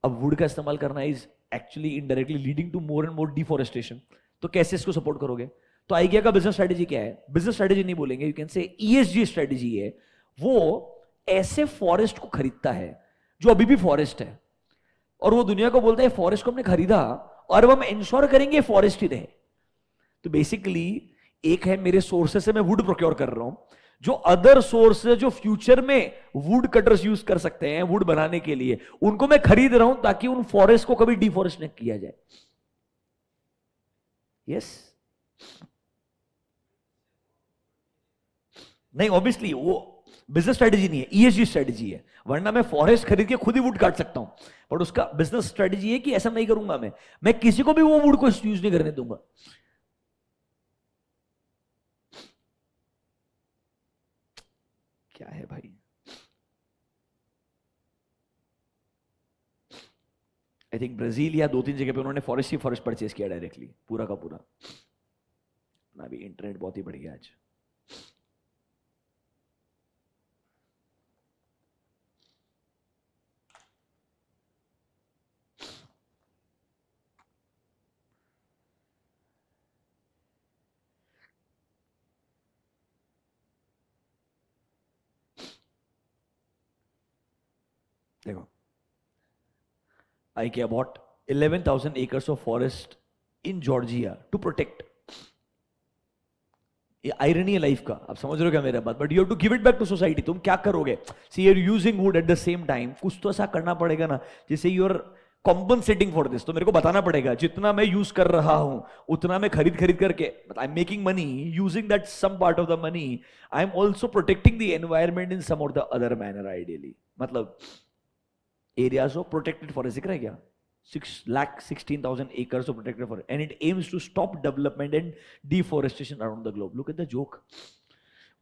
अब वुड का इस्तेमाल करना is actually indirectly leading to more and more deforestation. तो कैसे इसको सपोर्ट करोगे? तो IKEA का बिजनेस स्ट्रेटेजी क्या है? बिजनेस स्ट्रेटेजी नहीं बोलेंगे, यू कैन से ESG स्ट्रेटेजी है। वो ऐसे फॉरेस्ट को खरीदता है जो अभी भी फॉरेस्ट है, और वो दुनिया को बोलता है फॉरेस्ट को हमने खरीदा और अब हम इंश्योर करेंगे फॉरेस्ट ही रहे। तो बेसिकली एक है मेरे सोर्सेस से मैं वुड प्रोक्योर कर रहा हूं, जो अदर सोर्स जो फ्यूचर में वुड कटर्स यूज कर सकते हैं वुड बनाने के लिए, उनको मैं खरीद रहा हूं ताकि उन फॉरेस्ट को कभी डिफॉरेस्ट न किया जाए। यस नहीं, ऑब्वियसली वो बिजनेस स्ट्रेटेजी नहीं है, ESG स्ट्रेटेजी है। वरना मैं फॉरेस्ट खरीद के खुद ही वुड काट सकता हूं, पर उसका बिजनेस स्ट्रेटेजी है कि ऐसा नहीं करूंगा, मैं किसी को भी वो वुड को यूज नहीं करने दूंगा। क्या है भाई? आई थिंक ब्राजील या 2-3 जगह पे उन्होंने फॉरेस्ट ही फॉरेस्ट परचेज किया डायरेक्टली, पूरा का पूरा। ना भी इंटरनेट बहुत ही बढ़िया आज। देखो, I bought 11,000 acres of forest in Georgia to protect. ये आयरनी है लाइफ का, आप समझ रहे हो क्या मेरा बात? But you have to give it back to society. तुम क्या करोगे? See you are using wood at the same time, कुछ तो ऐसा करना पड़ेगा ना जिससे you are compensating for this. तो मेरे को बताना पड़ेगा जितना मैं यूज कर रहा हूं उतना मैं खरीद खरीद करके, I am making money using that some part of the money, I am also protecting the environment in some or the other manner ideally. मतलब areas of protected forest दिख रहा है क्या? 6,16,000 acres of protected forest, and it aims to stop development and deforestation around the globe. Look at the joke.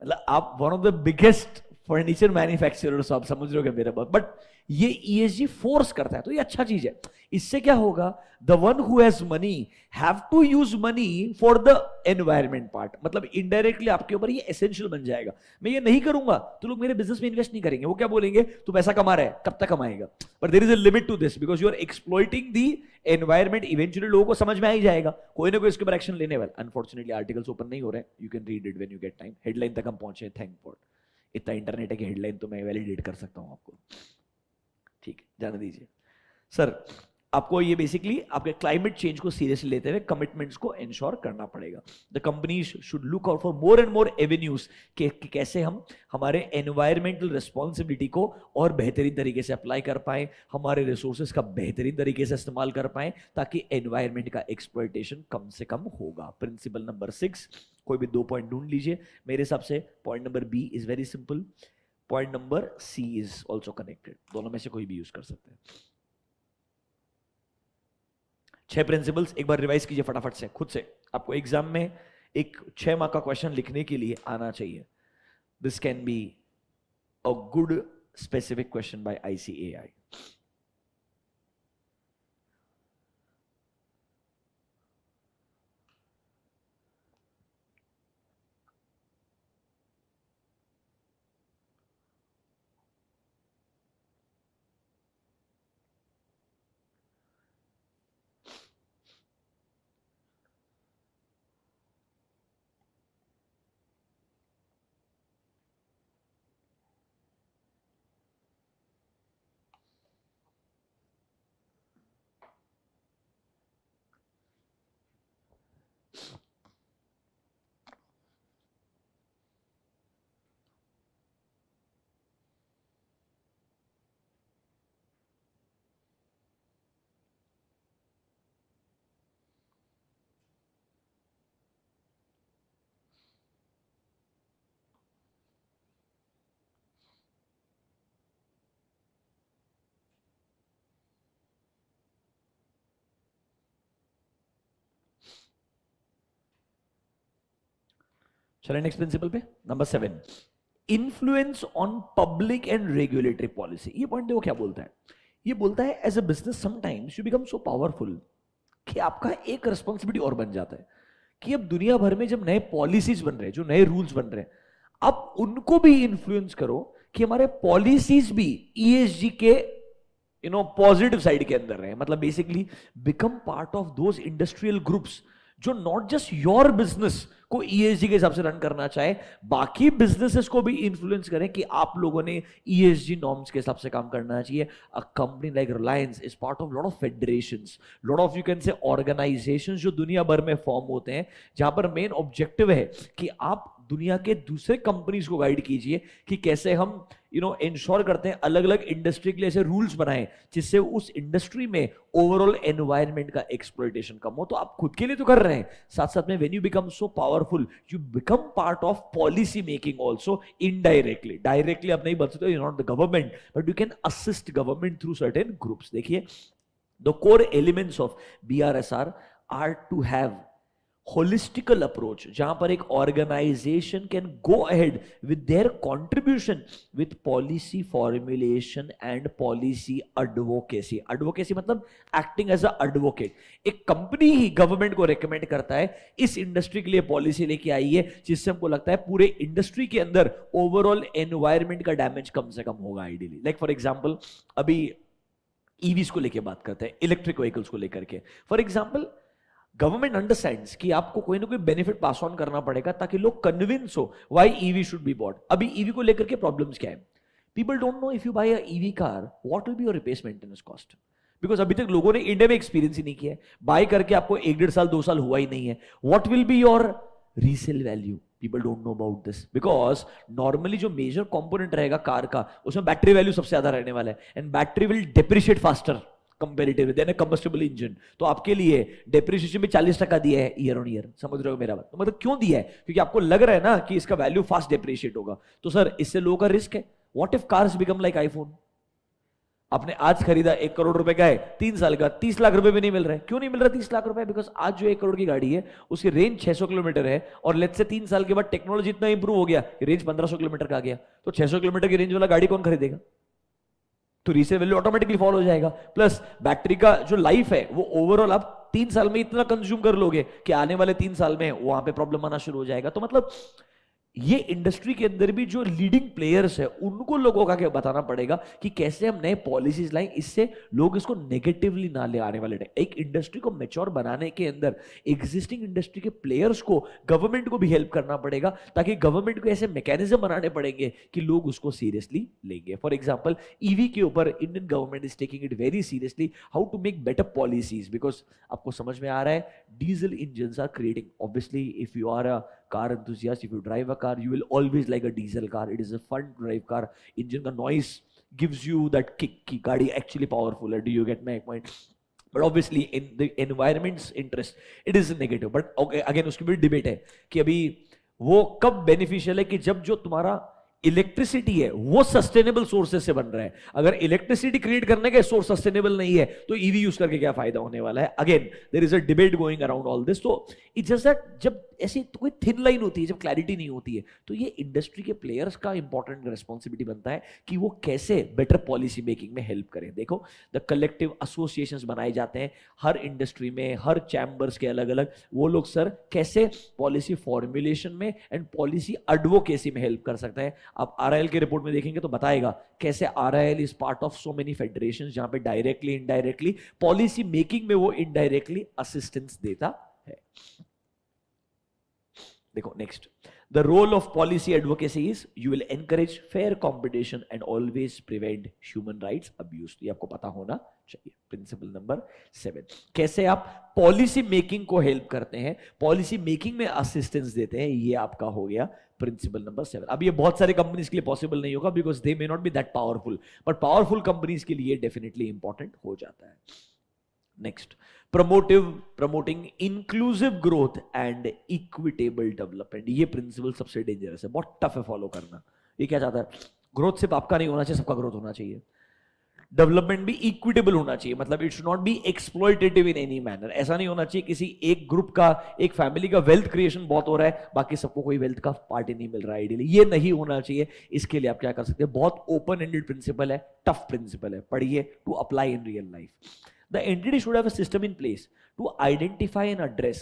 मतलब आप one of the biggest furniture manufacturers, आप समझ रहे हो क्या मेरा बात? बट ये ESG फोर्स करता है, तो ये अच्छा चीज है। इससे क्या होगा? The one who has money have to use money for the environment part. मतलब इनडायरेक्टली आपके ऊपर ये एसेंशियल बन जाएगा। मैं ये नहीं करूंगा तो लोग मेरे बिजनेस में इन्वेस्ट नहीं करेंगे। वो क्या बोलेंगे? तू पैसा कमा रहा है, कब तक कमाएगा? But there is a limit to this because you are exploiting the environment. Eventually लोगों को समझ में आ ही जाएगा, कोई ना कोई इसके ऊपर एक्शन लेने वाला। अनफॉर्चुनेटली आर्टिकल्स ओपन नहीं हो रहे हैं, you can read it when you get time. Headline तक हम पहुंचे, थैंक गॉड। इतना इंटरनेट है कि हेडलाइन तो मैं वैलिडेट कर सकता हूं आपको। ठीक है, जाने दीजिए। सर, आपको ये बेसिकली आपके क्लाइमेट चेंज को सीरियसली लेते हुए कमिटमेंट्स को इंश्योर करना पड़ेगा। The companies should look out for more and more avenues कि कैसे हम हमारे एनवायरमेंटल रिस्पॉन्सिबिलिटी को और बेहतरीन तरीके से अप्लाई कर पाए, हमारे रिसोर्सेज का बेहतरीन तरीके से इस्तेमाल कर पाए, ताकि एनवायरमेंट का एक्सप्लॉयटेशन कम से कम होगा। प्रिंसिपल नंबर 6, कोई भी 2 पॉइंट ढूंढ लीजिए। मेरे हिसाब से point number B is very simple, point number C is also connected. दोनों में से कोई भी यूज कर सकते हैं। 6 प्रिंसिपल्स एक बार रिवाइज कीजिए फटाफट से खुद से। आपको एग्जाम में एक 6 मार्क का क्वेश्चन लिखने के लिए आना चाहिए। This can be a good specific question by ICAI। चलिए नेक्स्ट प्रिंसिपल पे, number 7, influence on public and regulatory policy. ये पॉइंट देखो क्या बोलता है। ये बोलता है as a business sometimes you become so powerful कि आपका एक रिस्पॉन्सिबिलिटी और बन जाता है कि अब दुनिया भर में जब नए पॉलिसीज बन रहे हैं, जो नए रूल्स बन रहे हैं, अब उनको भी इन्फ्लुएंस करो कि हमारे पॉलिसीज भी ESG के पॉजिटिव साइड के अंदर रहे। मतलब basically become part of those industrial groups जो नॉट जस्ट योर बिजनेस को ESG के हिसाब से रन करना चाहे, बाकी बिजनेसेस को भी इन्फ्लुएंस करें कि आप लोगों ने ESG नॉर्म्स के हिसाब से काम करना चाहिए। A company like Reliance is part of lot of federations, lot of you can से ऑर्गेनाइजेशंस जो दुनिया भर में फॉर्म होते हैं, जहां पर मेन ऑब्जेक्टिव है कि आप दुनिया के दूसरे कंपनीज को गाइड कीजिए कि कैसे हम इंश्योर करते हैं अलग अलग इंडस्ट्री के लिए ऐसे रूल्स बनाएं जिससे उस इंडस्ट्री में ओवरऑल एनवायरनमेंट का एक्सप्लॉयटेशन कम हो। तो आप खुद के लिए तो कर रहे हैं, साथ साथ में when you become so powerful you become part of policy making also indirectly. Directly आप नहीं बन सकते, you not the government, but you can assist government through certain groups. देखिए, the core elements of BRSR are to have holistical approach, जहां पर एक organization can go ahead with their contribution with policy formulation and policy advocacy. Advocacy मतलब acting as a advocate. एक company ही government को recommend करता है इस industry के लिए पॉलिसी लेके आई है, जिससे हमको लगता है पूरे इंडस्ट्री के अंदर ओवरऑल एनवायरमेंट का डैमेज कम से कम होगा आइडियली। लाइक फॉर एग्जांपल अभी ईवीज को लेके बात करते हैं, इलेक्ट्रिक व्हीकल्स को लेकर के। फॉर एग्जांपल गवर्नमेंट अंडरस्टैंड्स कि आपको कोई ना कोई बेनिफिट पास ऑन करना पड़ेगा ताकि लोग कन्विंस हो why EV should be bought. अभी ईवी को लेकर के प्रॉब्लम्स क्या है? People don't know if you buy a EV car what will be your repairs maintenance cost, because अभी तक लोगों ने इंडिया में एक्सपीरियंस ही नहीं किया है। बाय करके आपको 1-1.5 साल 2 साल हुआ ही नहीं है। What will be your resale value? People don't know about this, because normally जो मेजर कंपोनेंट रहेगा कार का उसमें बैटरी वैल्यू सबसे ज्यादा रहने वाला है, and battery will depreciate faster comparatively than a combustible engine. तो आपके लिए डेप्रिसिएशन में 40% दिया है ईयर ऑन ईयर। समझ रहे हो मेरा बात? तो मतलब क्यों दिया है? क्योंकि आपको लग रहा है ना कि इसका वैल्यू फास्ट डेप्रिशिएट होगा। तो सर इससे लोगों का रिस्क है। What if cars become like iPhone? आपने आज खरीदा 1 करोड़ रुपए का है, 3 साल का 30 लाख रुपए भी नहीं मिल रहा है। क्यों नहीं मिल रहा 30 लाख रुपए? बिकॉज आज जो 1 करोड़ की गाड़ी है उसकी रेंज 600 किलोमीटर है, और लेट्स से 3 साल के बाद टेक्नोलॉजी इतना इंप्रूव हो गया, रेंज 1500 किलोमीटर का आ गया। तो 600 किलोमीटर की रेंज वाला गाड़ी कौन खरीदेगा? तो रीसेल वैल्यू ऑटोमेटिकली फॉल हो जाएगा। प्लस बैटरी का जो लाइफ है वो ओवरऑल आप 3 साल में इतना कंज्यूम कर लोगे कि आने वाले 3 साल में वहां पे प्रॉब्लम आना शुरू हो जाएगा। तो मतलब ये इंडस्ट्री के अंदर भी जो लीडिंग प्लेयर्स है उनको लोगों का क्या बताना पड़ेगा कि कैसे हम नए पॉलिसीज लाएं, इससे लोग इसको नेगेटिवली ना ले आने वाले टाइम। एक इंडस्ट्री को मैच्योर बनाने के अंदर एग्जिस्टिंग इंडस्ट्री के प्लेयर्स को गवर्नमेंट को भी हेल्प करना पड़ेगा, ताकि गवर्नमेंट को ऐसे मैकेनिज्म बनाने पड़ेंगे कि लोग उसको सीरियसली लेंगे। फॉर एग्जाम्पल ईवी के ऊपर Indian government is taking it very seriously, how to make better policies, because आपको समझ में आ रहा है diesel engine are creating, obviously if you are a car enthusiast, if you drive a car you will always like a diesel car. It is a fun to drive car. Engine का noise gives you that kick कि गाड़ी actually powerful है. Do you get my point? But obviously in the environment's interest it is negative. But okay, again उसकी भी debate है कि अभी वो कब beneficial है कि जब जो तुम्हारा इलेक्ट्रिसिटी है वो सस्टेनेबल सोर्सेज से बन रहा है। अगर इलेक्ट्रिसिटी क्रिएट करने का सोर्स सस्टेनेबल नहीं है तो ईवी यूज करके क्या फायदा होने वाला है? Again there is a debate going around all this. तो इट्स जस्ट दैट जब ऐसी तो कोई थिन लाइन होती है, जब क्लैरिटी नहीं होती है, तो ये इंडस्ट्री के प्लेयर्स का इंपॉर्टेंट रिस्पॉन्सिबिलिटी बनता है कि वो कैसे बेटर पॉलिसी मेकिंग में हेल्प करें। देखो द कलेक्टिव एसोसिएशंस बनाए जाते हैं हर इंडस्ट्री में, हर चैम्बर्स के अलग अलग। वो लोग सर कैसे पॉलिसी फॉर्मुलेशन में एंड पॉलिसी एडवोकेसी में हेल्प कर सकते हैं। आप आरआईएल के रिपोर्ट में देखेंगे तो बताएगा कैसे RIL is part of so many federations, जहां पे डायरेक्टली इनडायरेक्टली पॉलिसी मेकिंग में वो इनडायरेक्टली असिस्टेंस देता है। देखो next, the role of policy advocacy is you will encourage fair competition and always prevent human rights abuse. ये आपको पता होना चाहिए। प्रिंसिपल नंबर 7, कैसे आप पॉलिसी मेकिंग को हेल्प करते हैं, पॉलिसी मेकिंग में असिस्टेंस देते हैं, ये आपका हो गया प्रिंसिपल नंबर 7। अब ये बहुत सारे कंपनीज के लिए पॉसिबल नहीं होगा because they may not be that powerful, but powerful companies के लिए डेफिनेटली इंपॉर्टेंट हो जाता है। Next, promoting inclusive growth and equitable development. ये प्रिंसिपल सबसे डेंजरस है, बहुत टफ है फॉलो करना। ये क्या चाहता है? ग्रोथ सिर्फ आपका नहीं होना चाहिए, सबका ग्रोथ होना चाहिए। डेवलपमेंट भी इक्विटेबल होना चाहिए, मतलब it should not be exploitative in any manner. ऐसा नहीं होना चाहिए किसी एक ग्रुप का, एक फैमिली का वेल्थ क्रिएशन बहुत हो रहा है, बाकी सबको कोई वेल्थ का पार्ट ही नहीं मिल रहा है। आइडियली ये नहीं होना चाहिए। इसके लिए आप क्या कर सकते हैं? बहुत ओपन एंडेड प्रिंसिपल है, टफ प्रिंसिपल है, पढ़िए to apply in real life. The entity should have a system in place to identify and address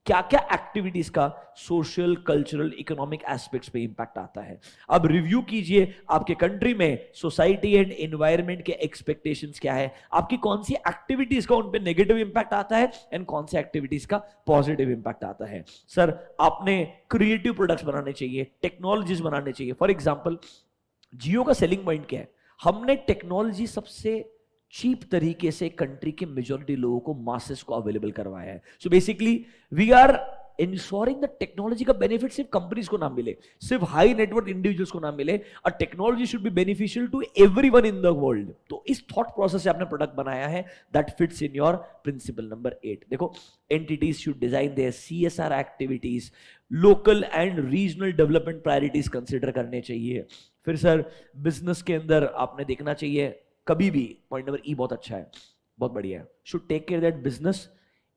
क्या क्या एक्टिविटीज का सोशल, कल्चरल, इकोनॉमिक एस्पेक्ट्स पे इंपैक्ट आता है। अब रिव्यू कीजिए आपके कंट्री में सोसाइटी एंड एनवायरनमेंट के एक्सपेक्टेशंस क्या है, आपकी कौन सी एक्टिविटीज का उन पे नेगेटिव इंपैक्ट आता है एंड कौन सी एक्टिविटीज का पॉजिटिव इंपैक्ट आता है। सर आपने क्रिएटिव प्रोडक्ट्स बनाने चाहिए, टेक्नोलॉजीज बनाने चाहिए। फॉर एग्जाम्पल जियो का सेलिंग पॉइंट क्या है? हमने टेक्नोलॉजी सबसे चीप तरीके से कंट्री के मेजॉरिटी लोगों को, मासेस को अवेलेबल करवाया है। So basically we are ensuring the technology का बेनिफिट सिर्फ कंपनीज को ना मिले, सिर्फ हाई नेटवर्क इंडिविजुअल्स को ना मिले, और technology should be beneficial to everyone in the world. तो इस थॉट प्रोसेस से आपने प्रोडक्ट बनाया है, that fits in your principle number 8। देखो entities should design their CSR activities, local and regional development priorities consider करने चाहिए। फिर सर बिजनेस के अंदर आपने देखना चाहिए कभी भी, पॉइंट नंबर E बहुत अच्छा है, बहुत बढ़िया है, should take care that business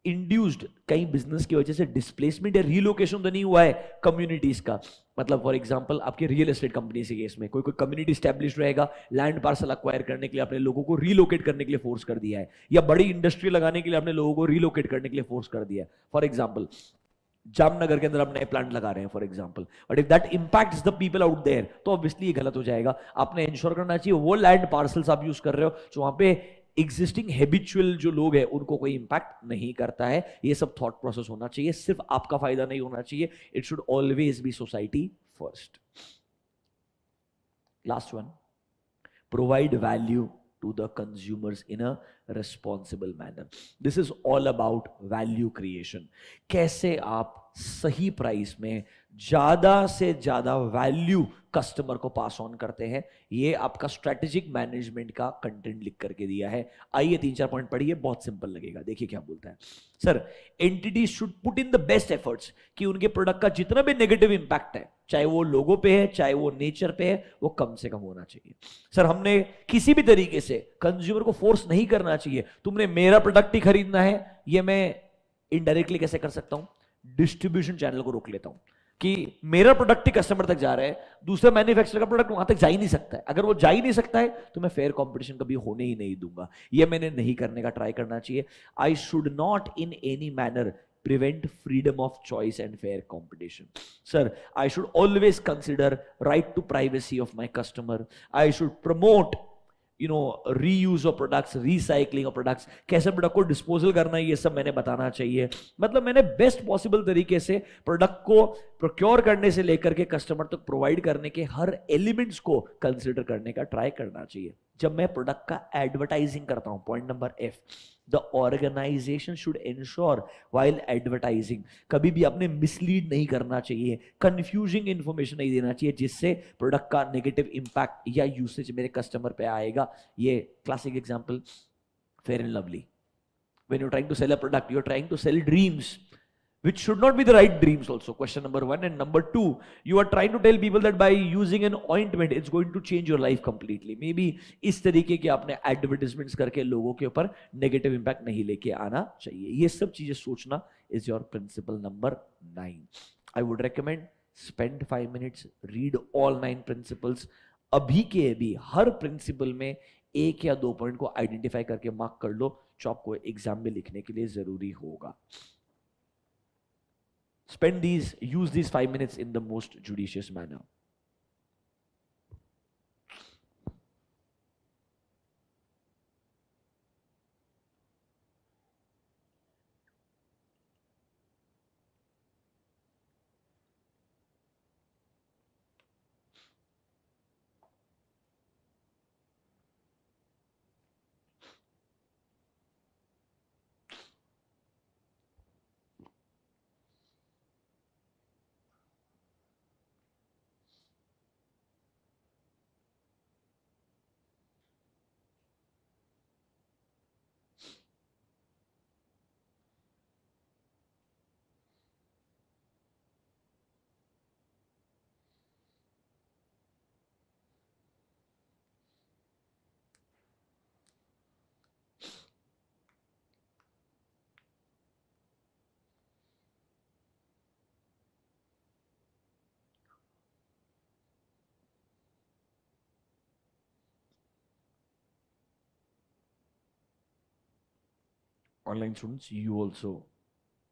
induced कई बिजनेस की वजह से डिस्प्लेसमेंट या रीलोकेशन तो नहीं हुआ है कम्युनिटीज का। मतलब फॉर एग्जांपल आपके रियल एस्टेट कंपनी के केस में कोई कोई कम्युनिटी स्टैब्लिश रहेगा, लैंड पार्सल अक्वायर करने के लिए आपने लोगों को रीलोकेट करने के लिए फोर्स कर दिया है, या बड़ी इंडस्ट्री लगाने के लिए आपने लोगों को रीलोकेट करने के लिए फोर्स कर दिया है। फॉर एग्जाम्पल जामनगर के अंदर आप नए प्लांट लगा रहे हैं for example, but if that impacts the people out there तो ऑब्वियसली ये गलत हो जाएगा। आपने इंश्योर करना चाहिए वो लैंड पार्सल्स आप यूज कर रहे हो जो वहां पे एग्जिस्टिंग हैबिचुअल जो लोग हैं उनको कोई इंपैक्ट नहीं करता है। ये सब थॉट प्रोसेस होना चाहिए, सिर्फ आपका फायदा नहीं होना चाहिए। It should always be society first. Last one, provide value to the consumers in a responsible manner. This is all about value creation. कैसे आप सही प्राइस में ज्यादा से ज्यादा वैल्यू कस्टमर को पास ऑन करते हैं, ये आपका स्ट्रेटेजिक मैनेजमेंट का कंटेंट लिख करके दिया है। आइए 3-4 पॉइंट पढ़िए, बहुत सिंपल लगेगा। देखिए क्या बोलता है sir, entity should put in the best efforts कि उनके प्रोडक्ट का जितना भी नेगेटिव इंपैक्ट है, चाहे वो लोगों पे है चाहे वो नेचर पे है, वो कम से कम होना चाहिए। सर हमने किसी भी तरीके से कंज्यूमर को फोर्स नहीं करना चाहिए, तुमने मेरा प्रोडक्ट ही खरीदना है। ये मैं इनडायरेक्टली कैसे कर सकता हूं? डिस्ट्रीब्यूशन चैनल को रोक लेता हूं कि मेरा प्रोडक्ट ही कस्टमर तक जा रहा है, दूसरे मैन्युफैक्चरर का प्रोडक्ट वहां तक जा ही नहीं सकता है। अगर वो जा ही नहीं सकता है तो मैं फेयर कंपटीशन कभी होने ही नहीं दूंगा। ये मैंने नहीं करने का ट्राई करना चाहिए। I should not in any manner prevent freedom of choice and fair competition. Sir, I should always consider right to privacy of my customer. I should promote reuse of products, recycling of products, कैसे product को disposal करना है, ये सब मैंने बताना चाहिए। मतलब मैंने बेस्ट पॉसिबल तरीके से प्रोडक्ट को प्रोक्योर करने से लेकर के कस्टमर तक प्रोवाइड करने के हर एलिमेंट्स को कंसिडर करने का ट्राई करना चाहिए। जब मैं प्रोडक्ट का एडवर्टाइजिंग करता हूं, point number F, the organisation should ensure while advertising, कभी भी आपने मिसलीड नहीं करना चाहिए, कंफ्यूजिंग इंफॉर्मेशन नहीं देना चाहिए जिससे प्रोडक्ट का नेगेटिव इंपैक्ट या यूसेज मेरे कस्टमर पे आएगा। ये classic example, fair and lovely. when you're trying to sell a product, you're trying to sell dreams which should not be the right dreams also, question number 1, and number 2, you are trying to tell people that by using an ointment it's going to change your life completely. maybe इस तरीके के आपने advertisements करके लोगों के ऊपर negative impact नहीं लेके आना चाहिए। ये सब चीजें सोचना is your principle number 9। I would recommend spend 5 minutes, read all 9 principles. अभी के अभी हर प्रिंसिपल में 1 या 2 पॉइंट को आइडेंटिफाई करके मार्क कर लो जो आपको एग्जाम में लिखने के लिए जरूरी होगा। use these 5 minutes in the most judicious manner. Online students, you also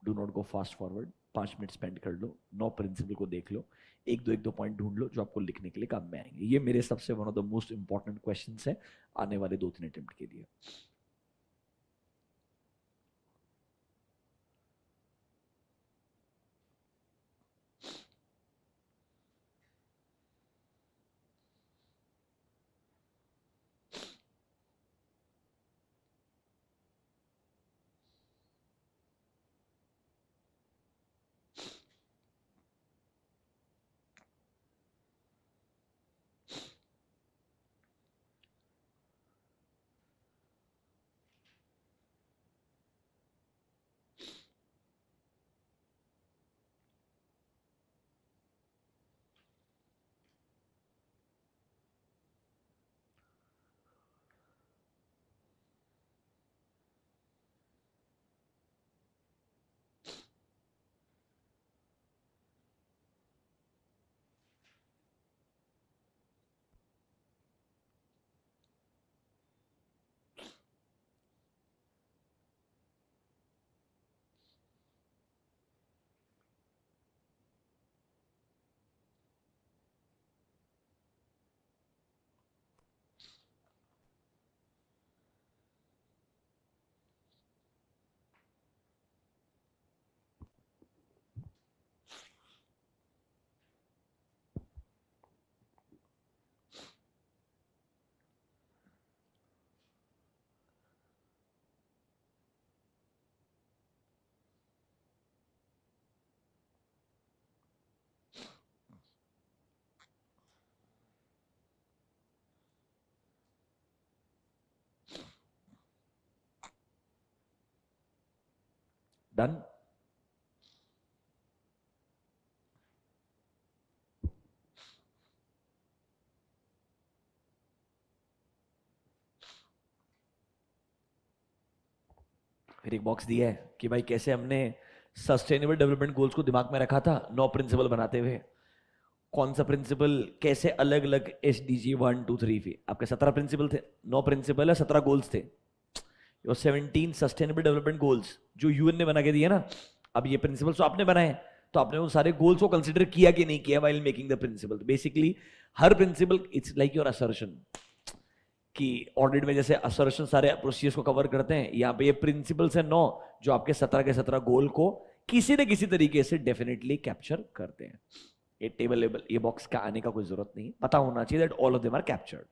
do not go fast forward. 5 minute spend कर लो, 9 प्रिंसिपल को देख लो, एक दो पॉइंट ढूंढ लो जो आपको लिखने के लिए काम में आएंगे। ये मेरे सबसे one of the most important questions है आने वाले 2-3 अटेम्प्ट के लिए। डन। फिर एक बॉक्स दिया है कि भाई कैसे हमने सस्टेनेबल डेवलपमेंट गोल्स को दिमाग में रखा था 9 प्रिंसिपल बनाते हुए। कौन सा प्रिंसिपल कैसे अलग अलग SDG 1 2 3 भी आपके 17 प्रिंसिपल थे, 9 प्रिंसिपल है, 17 गोल्स थे। और 17 सस्टेनेबल डेवलपमेंट गोल्स जो यूएन ने बना के दिए ना। अब ये प्रिंसिपल्स तो आपने बनाए, तो आपने उन सारे गोल्स को कंसीडर किया कि नहीं किया while making the principle. Basically हर principle it's like your assertion, कि ऑडिट में जैसे असर्शन सारे प्रोसीजर्स को कवर करते हैं, यहाँ पे ये प्रिंसिपल्स है 9 जो आपके 17 के 17 गोल को किसी न किसी तरीके से डेफिनेटली कैप्चर करते हैं। ये टेबल लेबल ये बॉक्स का आने का कोई जरूरत नहीं, पता होना चाहिए that all of them are captured.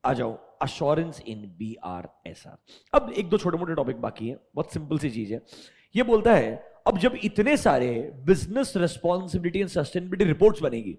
आ जाओ अश्योरेंस इन BRSR। अब एक दो छोटे मोटे टॉपिक बाकी है, बहुत सिंपल सी चीज है। ये बोलता है अब जब इतने सारे business responsibility and sustainability reports बनेगी,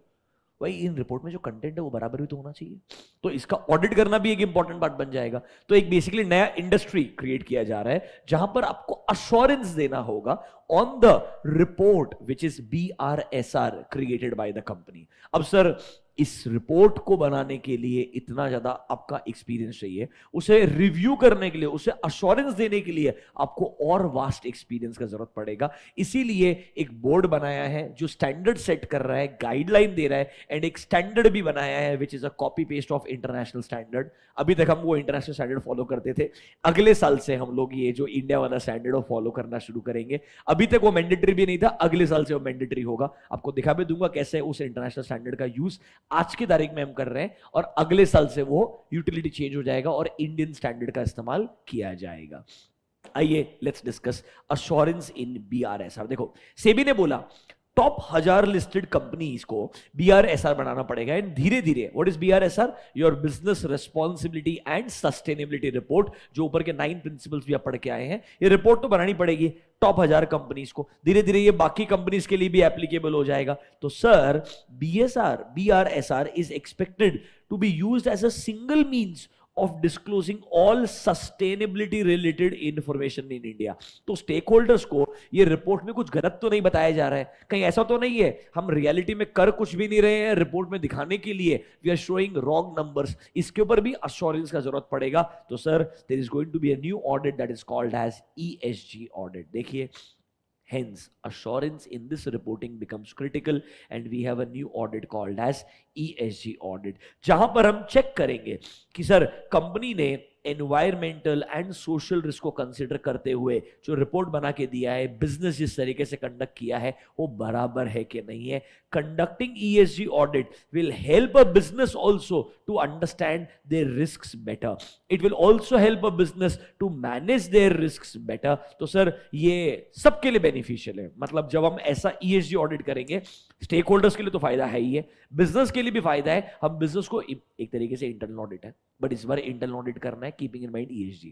भाई इन रिपोर्ट में जो कंटेंट है वो बराबर भी तो होना चाहिए, तो इसका ऑडिट करना भी एक इंपॉर्टेंट पार्ट बन जाएगा। तो एक बेसिकली नया इंडस्ट्री क्रिएट किया जा रहा है जहां पर आपको अश्योरेंस देना होगा on the report which is BRSR created by the company. अब सर इस रिपोर्ट को बनाने के लिए इतना ज्यादा आपका एक्सपीरियंस चाहिए, उसे रिव्यू करने के लिए, उसे अश्योरेंस देने के लिए आपको और वास्ट एक्सपीरियंस का जरूरत पड़ेगा। इसीलिए एक बोर्ड बनाया है जो स्टैंडर्ड सेट कर रहा है, गाइडलाइन दे रहा है, एंड एक स्टैंडर्ड भी बनाया है which is a copy paste of international standard. अभी तक हम वो इंटरनेशनल स्टैंडर्ड फॉलो करते थे, अगले साल से हम लोग ये जो इंडिया वाला स्टैंडर्ड फॉलो करना शुरू करेंगे। अभी तक वो मैंडेटरी भी नहीं था, अगले साल से वो मैंडेटरी होगा। आपको दिखा भी दूंगा कैसे उस इंटरनेशनल स्टैंडर्ड का यूज आज की तारीख में हम कर रहे हैं, और अगले साल से वो यूटिलिटी चेंज हो जाएगा और इंडियन स्टैंडर्ड का इस्तेमाल किया जाएगा। आइए let's discuss assurance in BRSR। देखो सेबी ने बोला टॉप 1000 लिस्टेड कंपनीज को BRSR बनाना पड़ेगा, एंड धीरे धीरे what is BRSR, your business responsibility and sustainability report, जो ऊपर के 9 प्रिंसिपल्स भी आप पढ़ के आए हैं। ये रिपोर्ट तो बनानी पड़ेगी टॉप 1000 कंपनीज को, धीरे धीरे ये बाकी कंपनीज के लिए भी एप्लीकेबल हो जाएगा। तो sir BRSR is expected to be used as a single means of disclosing all sustainability related information in India। तो स्टेक होल्डर्स को ये रिपोर्ट में कुछ गलत तो नहीं बताया जा रहा है, कहीं ऐसा तो नहीं है हम रियलिटी में कर कुछ भी नहीं रहे हैं, रिपोर्ट में दिखाने के लिए we are showing wrong numbers, इसके ऊपर भी अश्योरेंस का जरूरत पड़ेगा। तो sir there is going to be a new audit that is called as ESG audit. देखिए hence assurance in this reporting becomes critical and we have a new audit called as ESG audit, जहां पर हम check करेंगे कि sir company ने environmental and social risk को consider करते हुए जो रिपोर्ट बना के दिया है, बिजनेस जिस तरीके से कंडक्ट किया है वो बराबर है कि नहीं है। Conducting ESG audit will help a business also to understand their risks better, it will also help a business to manage their risks better. तो सर ये सबके लिए बेनिफिशियल है, मतलब जब हम ऐसा ESG ऑडिट करेंगे स्टेक होल्डर्स के लिए तो फायदा है ही है, बिजनेस के लिए भी फायदा है। हम बिजनेस को एक तरीके से इंटरनल ऑडिट है, बट इस बार इंटरनल ऑडिट करना है कीपिंग इन माइंड ESG।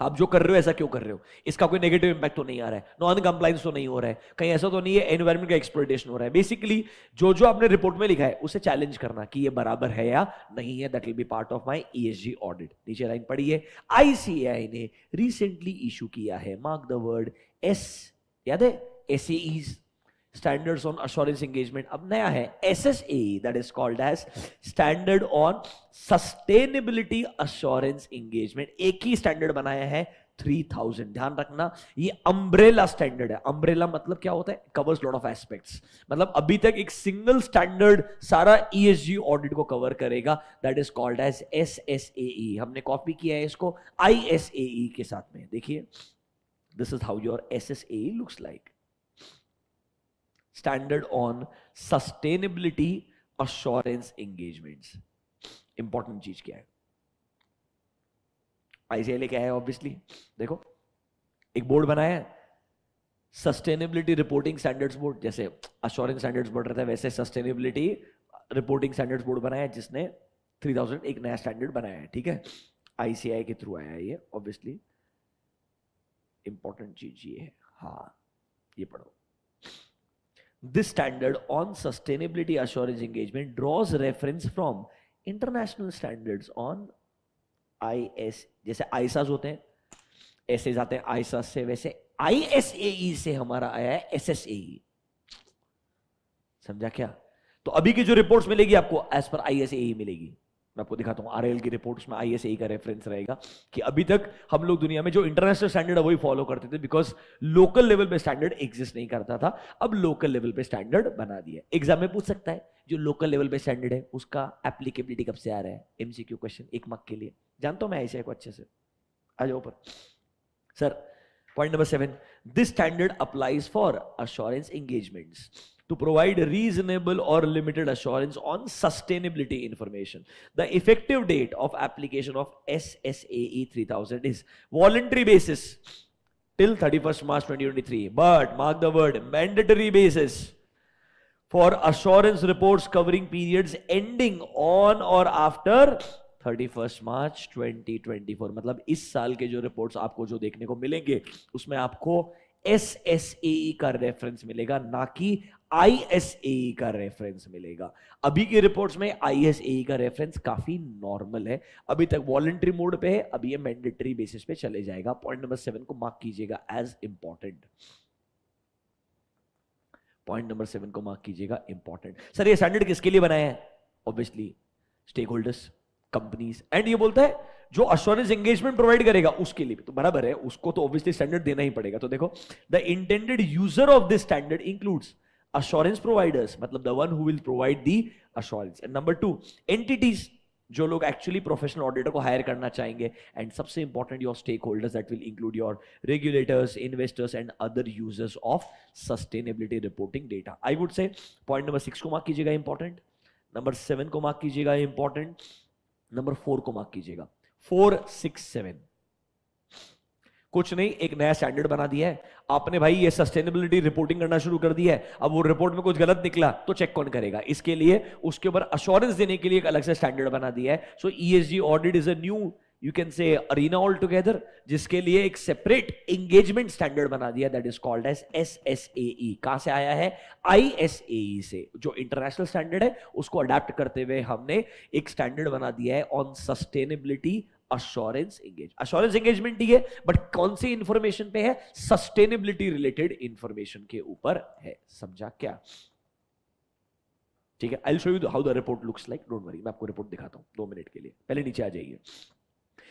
आप जो कर रहे हो ऐसा क्यों कर रहे हो, इसका कोई नेगेटिव इंपैक्ट तो नहीं आ रहा है, नॉन कंप्लायंस तो नहीं हो रहा है, कहीं ऐसा तो नहीं है एनवायरमेंट का एक्सप्लॉइटेशन हो रहा है। बेसिकली जो जो आपने रिपोर्ट में लिखा है उसे चैलेंज करना कि ये बराबर है या नहीं है, that will be part of my ESG audit. नीचे लाइन पढ़िए, ICAI ने रिसेंटली इशू किया है, मार्क द वर्ड S, याद है SAEs, standards on assurance engagement. अब नया है SSAE that is called as standard on sustainability assurance engagement. एक ही स्टैंडर्ड बनाया है 3000। ध्यान रखना ये अम्ब्रेला स्टैंडर्ड है। अम्ब्रेला मतलब क्या होता है, कवर्स लॉट ऑफ एस्पेक्ट्स, मतलब अभी तक एक सिंगल स्टैंडर्ड सारा ESG ऑडिट को कवर करेगा, that is called as SSAE। हमने कॉपी किया है इसको ISAE के साथ में। देखिए this is how your SSAE looks like, standard on sustainability assurance engagements. Important चीज क्या है, ICAI क्या है, ऑब्वियसली देखो एक बोर्ड बनाया है, सस्टेनेबिलिटी रिपोर्टिंग स्टैंडर्ड्स बोर्ड, जैसे अश्योरेंस स्टैंडर्ड्स बोर्ड रहता है वैसे सस्टेनेबिलिटी रिपोर्टिंग स्टैंडर्ड्स बोर्ड बनाया है जिसने 3000 एक नया स्टैंडर्ड बनाया है। ठीक है, ICAI के थ्रू आया है ये, ऑब्वियसली इंपॉर्टेंट चीज ये है। हाँ ये पढ़ो, this standard on sustainability assurance engagement draws reference from international standards on IS, जैसे आईसास होते हैं, ऐसे जाते हैं आईसास से, वैसे ISAE से हमारा आया है SSAE। समझा क्या? तो अभी की जो रिपोर्ट्स मिलेगी आपको एज पर ISAE मिलेगी। मैं आपको दिखाता हूं RIL की रिपोर्ट्स में ISAE का रेफरेंस रहेगा कि अभी तक हम लोग दुनिया में जो इंटरनेशनल स्टैंडर्ड है वही फॉलो करते थे, बिकॉज लोकल लेवल पे स्टैंडर्ड एग्जिस्ट नहीं करता था, अब लोकल लेवल पे स्टैंडर्ड बना दिया। एग्जाम में पूछ सकता है जो लोकल लेवल पे स्टैंडर्ड है उसका एप्लीकेबिलिटी कब से आ रहा है, MCQ क्वेश्चन 1 मार्क के लिए। जानता हूं मैं ICAI को अच्छे से। आ जाओ ऊपर sir. Point number 7, this standard applies for assurance engagements to provide reasonable or limited assurance on sustainability information. The effective date of application of SSAE 3000 is voluntary basis till 31st March 2023, but mark the word mandatory basis for assurance reports covering periods ending on or after 31st March 2024। मतलब इस साल के जो reports आपको जो देखने को मिलेंगे उसमें आपको SSAE का रेफरेंस मिलेगा, ना कि ISAE का रेफरेंस मिलेगा। अभी की रिपोर्ट्स में ISAE का रेफरेंस काफी नॉर्मल है, अभी तक वॉलंटरी मोड पे है, अभी ये मैंडेटरी बेसिस पे चले जाएगा। पॉइंट नंबर 7 को मार्क कीजिएगा एज इंपॉर्टेंट। पॉइंट नंबर 7 को मार्क कीजिएगा इंपॉर्टेंट। सर ये स्टैंडर्ड किसके लिए बनाया है? Obviously stakeholders, companies, and ये बोलता है जो अश्योरेंस एंगेजमेंट प्रोवाइड करेगा उसके लिए भी तो बराबर है, उसको तो ऑब्वियसली स्टैंडर्ड देना ही पड़ेगा। तो देखो, the intended user of this standard includes assurance providers, मतलब the one who will provide the assurance, and number 2 entities, जो लोग एक्चुअली प्रोफेशनल ऑडिटर को हायर करना चाहेंगे, एंड सबसे important your stakeholders that will include your regulators, investors and other users of sustainability reporting data. I would say point number 6 को mark कीजिएगा important, number 7 को mark कीजिएगा important, number 4 को mark कीजिएगा। 4, 6, 7 कुछ नहीं, एक नया स्टैंडर्ड बना दिया है आपने भाई, ये सस्टेनेबिलिटी रिपोर्टिंग करना शुरू कर दिया है। अब वो रिपोर्ट में कुछ गलत निकला तो चेक कौन करेगा? इसके लिए उसके ऊपर अश्योरेंस देने के लिए एक अलग से स्टैंडर्ड बना दिया है। So ESG audit is a new, you can say arena all together, जिसके लिए एक सेपरेट एंगेजमेंट स्टैंडर्ड बना दिया, that is called as SSAE। कहां से आया है? ISAE से। जो इंटरनेशनल स्टैंडर्ड है उसको अडेप्ट करते हुए हमने एक स्टैंडर्ड बना दिया है ऑन सस्टेनेबिलिटी अश्योरेंस एंगेजमेंट ही है, बट कौन सी इंफॉर्मेशन पे है? सस्टेनेबिलिटी रिलेटेड इंफॉर्मेशन के ऊपर है। समझा क्या? ठीक है, I will show you how the report looks like, don't worry, मैं आपको रिपोर्ट दिखाता हूं 2 मिनट के लिए। पहले नीचे आ जाइए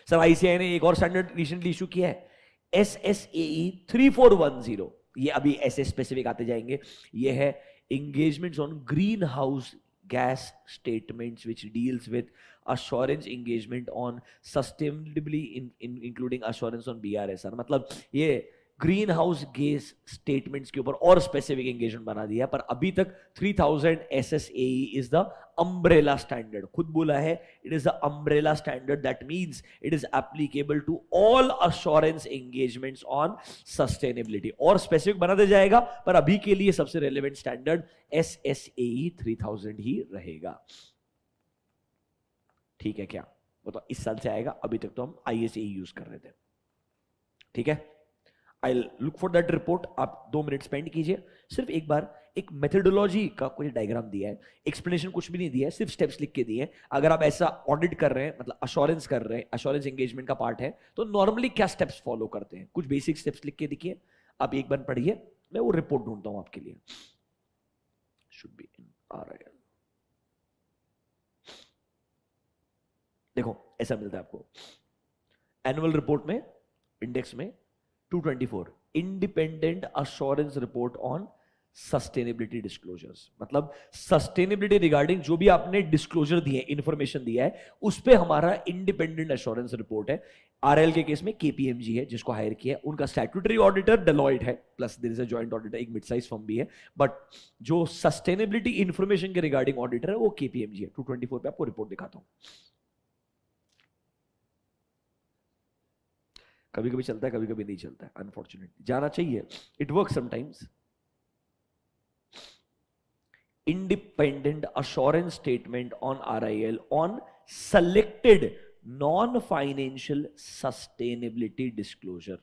सर। ICAI ने एक और स्टैंडर्ड रिसेंटली इशू किया है, SSAE 3410। ये अभी ऐसे स्पेसिफिक आते जाएंगे। ये है engagements on green house gas statements which deals with assurance engagement on sustainability including assurance on BRSR। मतलब ये ग्रीन हाउस गैस स्टेटमेंट्स के ऊपर और स्पेसिफिक एंगेजमेंट बना दिया, पर अभी तक 3000 SSAE is the umbrella standard. खुद बोला है it is the umbrella standard, that means it is applicable to all assurance engagements on sustainability. और स्पेसिफिक बना दिया जाएगा, पर अभी के लिए सबसे रेलेवेंट स्टैंडर्ड SSAE 3000 ही रहेगा। ठीक है क्या? वो तो इस साल से आएगा, अभी तक तो हम ISAE यूज कर रहे थे। ठीक है, I look for that report. आप 2 मिनट स्पेंड कीजिए, सिर्फ एक बार एक मेथोडोलॉजी का कोई डायग्राम दिया है, एक्सप्लेनेशन कुछ भी नहीं दिया है, सिर्फ स्टेप्स लिख के दिए हैं। अगर आप ऐसा ऑडिट कर रहे हैं, मतलब अश्योरेंस कर रहे हैं, अश्योरेंस एंगेजमेंट का पार्ट है, तो नॉर्मली क्या स्टेप्स फॉलो करते हैं, कुछ बेसिक स्टेप्स लिख के दिखिए। आप एक बार पढ़िए, मैं वो रिपोर्ट ढूंढता हूं आपके लिए। Should be in RIL। देखो ऐसा मिलता है आपको एनुअल रिपोर्ट में, इंडेक्स में 224 independent assurance report on sustainability disclosures. मतलब सस्टेनेबिलिटी रिगार्डिंग जो भी आपने डिस्क्लोजर दिए, इंफॉर्मेशन दिया है, उस पे हमारा इंडिपेंडेंट अश्योरेंस रिपोर्ट है। RIL के केस में KPMG है जिसको हायर किया है, उनका स्टैट्यूटरी ऑडिटर डेलॉयट है, plus there is a joint auditor, एक मिड साइज फर्म भी है, बट जो सस्टेनेबिलिटी इंफॉर्मेशन के रिगार्डिंग ऑडिटर है वो KPMG है। 224 पे आपको रिपोर्ट दिखाता हूं। कभी कभी चलता है, कभी कभी नहीं चलता है, अनफॉर्चुनेटली। जाना चाहिए, it work sometimes. Independent assurance statement on RIL on selected non financial sustainability disclosure.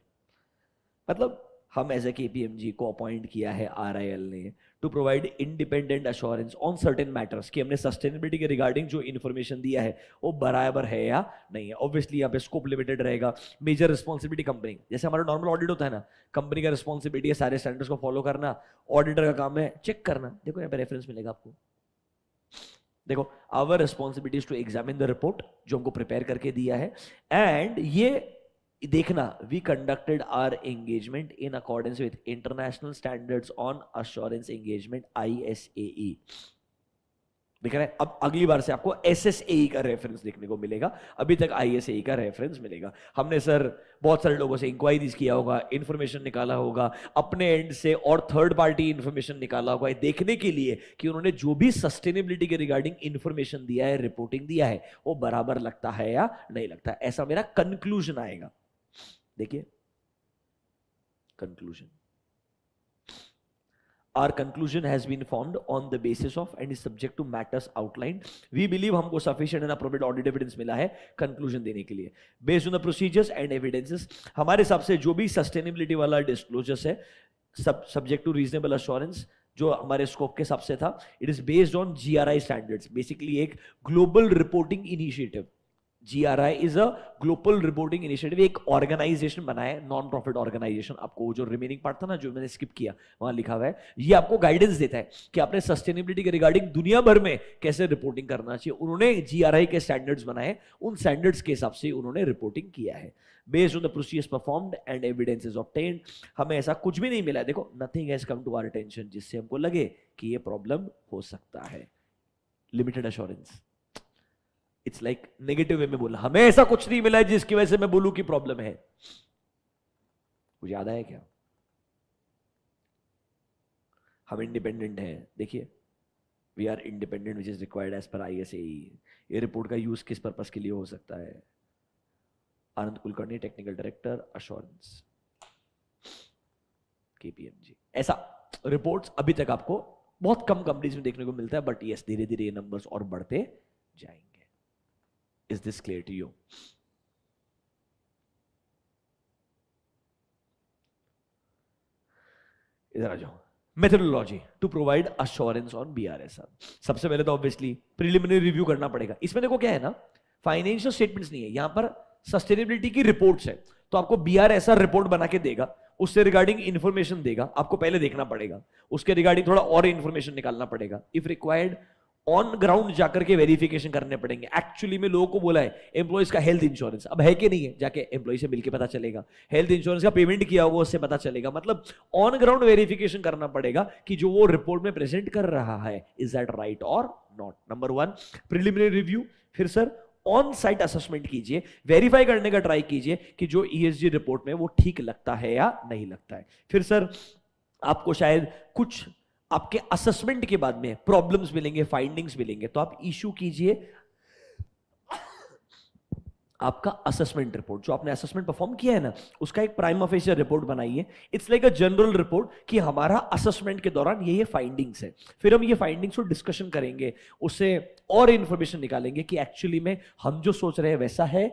मतलब हम एज ए केपीएमजी को अपॉइंट किया है आरआईएल ने to provide independent assurance on certain matters, कि हमने सस्टेनेबिलिटी के रिगार्डिंग जो इन्फॉर्मेशन दिया है वो बराबर है या नहीं है। ऑब्वियसली यहाँ पे स्कोप लिमिटेड रहेगा। मेजर रिस्पॉन्सिबिलिटी कंपनी, जैसे हमारा नॉर्मल ऑडिट होता है ना, कंपनी का रिस्पॉन्सिबिलिटी है सारे स्टैंडर्ड्स को फॉलो करना, ऑडिटर का काम है चेक करना। देखो यहाँ पे रेफरेंस मिलेगा आपको, देखो our responsibility to examine the report जो हमको प्रिपेयर करके दिया है, एंड ये देखना we conducted our engagement in accordance with international standards on assurance engagement ISAE। दिख रहा है? अब अगली बार से आपको SSAE का रेफरेंस देखने को मिलेगा, अभी तक ISAE का रेफरेंस मिलेगा। हमने सर बहुत सारे लोगों से इंक्वायरीज किया होगा, इंफॉर्मेशन निकाला होगा अपने एंड से, और थर्ड पार्टी इंफॉर्मेशन निकाला होगा देखने के लिए कि उन्होंने जो भी सस्टेनेबिलिटी के रिगार्डिंग इंफॉर्मेशन दिया है, रिपोर्टिंग दिया है, वो बराबर लगता है या नहीं लगता है। ऐसा मेरा कंक्लूजन आएगा। देखिए conclusion, our conclusion has been formed on the basis of and is subject to matters outlined. We believe हमको sufficient and appropriate audit evidence मिला है conclusion देने के लिए। Based on the procedures and evidences, हमारे हिसाब से जो भी sustainability वाला disclosures है, subject to reasonable assurance, जो हमारे स्कोप के हिसाब से था, it is based on GRI standards, basically एक global reporting initiative. GRI is a global reporting initiative, एक ऑर्गेनाइजेशन बना है, नॉन प्रॉफिट ऑर्गेनाइजेशन। आपको जो रिमेनिंग पार्ट था ना जो मैंने स्किप किया, वहां लिखा हुआ है, ये आपको गाइडेंस देता है कि आपने सस्टेनेबिलिटी के रिगार्डिंग दुनिया भर में कैसे रिपोर्टिंग करना चाहिए। उन्होंने GRI के स्टैंडर्ड्स बनाए, उन स्टैंडर्ड्स के हिसाब से उन्होंने रिपोर्टिंग किया है। Based on the procedures performed and evidences obtained, हमें ऐसा कुछ भी नहीं मिला है, देखो nothing has come to our attention जिससे हमको लगे कि ये प्रॉब्लम हो सकता है। Limited assurance, it's like negative way में बोला, हमें ऐसा कुछ नहीं मिला है जिसकी वजह से मैं बोलूं कि प्रॉब्लम है। कुछ याद आया क्या? हम इंडिपेंडेंट हैं, देखिए we are independent which is required as per ISAE। ये रिपोर्ट का यूज किस पर्पस के लिए हो सकता है? Anand Kulkarni, technical director assurance KPMG। ऐसा रिपोर्ट्स अभी तक आपको बहुत कम कंपनीज में देखने को मिलता है, बट यस धीरे धीरे ये नंबर्स और बढ़ते जाएंगे। Is this clear to you? इधर आ जाओ। Methodology to provide assurance on BRSR। सबसे पहले तो ऑब्वियसली प्रिलिमिनरी रिव्यू करना पड़ेगा। इसमें देखो क्या है ना, फाइनेंशियल स्टेटमेंट्स नहीं है, यहां पर सस्टेनेबिलिटी की रिपोर्ट्स है, तो आपको BRSR रिपोर्ट बना के देगा, उससे रिगार्डिंग इंफॉर्मेशन देगा, आपको पहले देखना पड़ेगा, उसके रिगार्डिंग थोड़ा और इंफॉर्मेशन निकालना पड़ेगा, इफ रिक्वायर्ड ऑन ग्राउंड जाकर के वेरिफिकेशन करने पड़ेंगे। एक्चुअली में लोगों को बोला है एम्प्लॉइज का हेल्थ इंश्योरेंस, अब है कि नहीं है जाके एम्प्लॉय से मिलके पता चलेगा, हेल्थ इंश्योरेंस का पेमेंट किया होगा उससे पता चलेगा। मतलब ऑन ग्राउंड वेरिफिकेशन करना पड़ेगा कि जो वो रिपोर्ट में प्रेजेंट कर रहा है इज दैट राइट और नॉट। Number 1 preliminary review. फिर सर ऑन साइट असेसमेंट कीजिए, वेरीफाई करने का ट्राई कीजिए कि जो ESG रिपोर्ट में वो ठीक लगता है या नहीं लगता है। फिर सर आपको शायद कुछ आपके असेसमेंट के बाद में प्रॉब्लम्स मिलेंगे, फाइंडिंग्स मिलेंगे, तो आप इशू कीजिए आपका असेसमेंट रिपोर्ट। जो आपने असेसमेंट परफॉर्म किया है ना, उसका एक प्राइमा फेसी रिपोर्ट बनाइए। It's like a general report कि हमारा असेसमेंट के दौरान ये फाइंडिंग्स है। फिर हम ये फाइंडिंग्स को डिस्कशन करेंगे, उससे और इंफॉर्मेशन निकालेंगे कि एक्चुअली में हम जो सोच रहे हैं वैसा है,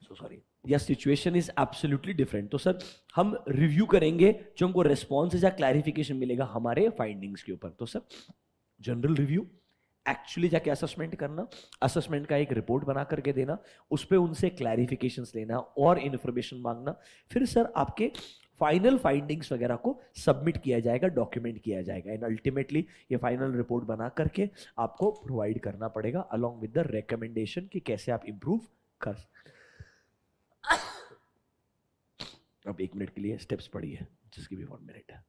सॉरी, या सिचुएशन इज एब्सोल्युटली डिफरेंट। तो सर हम रिव्यू करेंगे, जो हमको रेस्पॉन्स या क्लैरिफिकेशन मिलेगा हमारे फाइंडिंग्स के ऊपर। तो सर जनरल रिव्यू, एक्चुअली जाके असेसमेंट करना, असेसमेंट का एक रिपोर्ट बना करके देना, उस पर उनसे क्लैरिफिकेशंस लेना और इंफॉर्मेशन मांगना। फिर सर आपके फाइनल फाइंडिंग्स वगैरह को सबमिट किया जाएगा, डॉक्यूमेंट किया जाएगा, एंड अल्टीमेटली ये फाइनल रिपोर्ट बना करके आपको प्रोवाइड करना पड़ेगा अलॉन्ग विद द रिकमेंडेशन कि कैसे आप इंप्रूव कर। अब 1 मिनट के लिए स्टेप्स पढ़िए, जिसकी भी 1 मिनट है।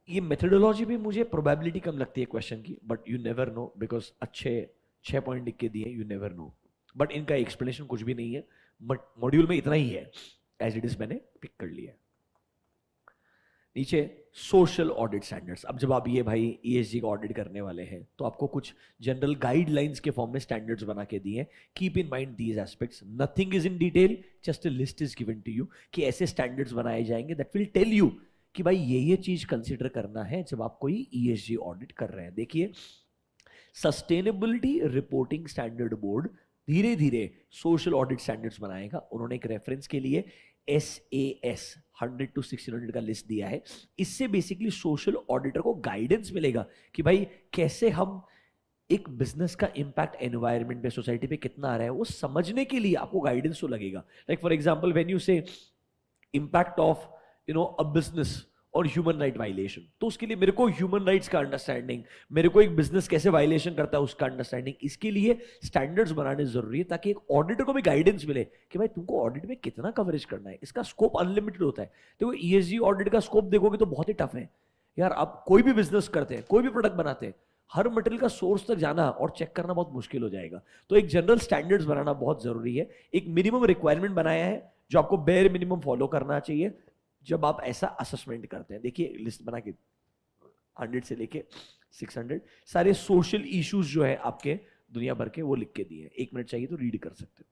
ये मेथोडोलॉजी भी मुझे प्रोबेबिलिटी कम लगती है क्वेश्चन की, but you never know, because अच्छे 6 पॉइंट लिख के दिए, यू नेवर नो, बट इनका एक्सप्लेनेशन कुछ भी नहीं है, बट मॉड्यूल में इतना ही है, एज इट इज मैंने पिक कर लिया। नीचे सोशल ऑडिट स्टैंडर्ड्स। अब जब आप ये भाई ईएसजी का ऑडिट करने वाले हैं तो आपको कुछ जनरल गाइडलाइंस के फॉर्म में स्टैंडर्ड्स बना के दिए। Keep in mind these aspects, nothing is in detail, just a list is given to you कि ऐसे स्टैंडर्ड्स बनाए जाएंगे दैट विल टेल यू कि भाई ये चीज कंसिडर करना है जब आप कोई ईएसजी ऑडिट कर रहे हैं। देखिए, सस्टेनेबिलिटी रिपोर्टिंग स्टैंडर्ड बोर्ड धीरे धीरे सोशल ऑडिट स्टैंडर्ड्स बनाएगा। उन्होंने एक रेफरेंस के लिए SAS 100 to 1600 का लिस्ट दिया है। इससे बेसिकली सोशल ऑडिटर को गाइडेंस मिलेगा कि भाई कैसे हम एक बिजनेस का इंपैक्ट एनवायरनमेंट पे, सोसाइटी पे कितना आ रहा है, वो समझने के लिए आपको गाइडेंस तो लगेगा। Like for example, when you से इंपैक्ट ऑफ अ बिजनेस और ह्यूमन राइट वायलेशन, तो उसके लिए मेरे को ह्यूमन राइट्स का अंडरस्टैंडिंग, मेरे को एक बिजनेस कैसे वायलेशन करता है उसका अंडरस्टैंडिंग, इसके लिए स्टैंडर्ड्स बनाने जरूरी है ताकि एक ऑडिटर को भी गाइडेंस मिले कि भाई तुमको ऑडिट में कितना कवरेज करना है। इसका स्कोप अनलिमिटेड होता है। देखो, ईएसजी ऑडिट का स्कोप देखोगे तो बहुत ही टफ है यार। आप कोई भी बिजनेस करते हैं, कोई भी प्रोडक्ट बनाते हैं, हर मटेरियल का सोर्स तक जाना और चेक करना बहुत मुश्किल हो जाएगा। तो एक जनरल स्टैंडर्ड्स बनाना बहुत जरूरी है। एक मिनिमम रिक्वायरमेंट बनाया है जो आपको बेयर मिनिमम फॉलो करना चाहिए जब आप ऐसा असेसमेंट करते हैं। देखिए, लिस्ट बना के 100 से लेके 600 सारे सोशल इश्यूज जो है आपके दुनिया भर के, वो लिख के दिए। 1 मिनट चाहिए तो रीड कर सकते हो।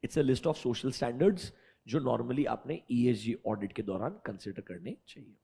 It's a list of social standards जो नॉर्मली आपने ईएसजी ऑडिट के दौरान कंसिडर करने चाहिए।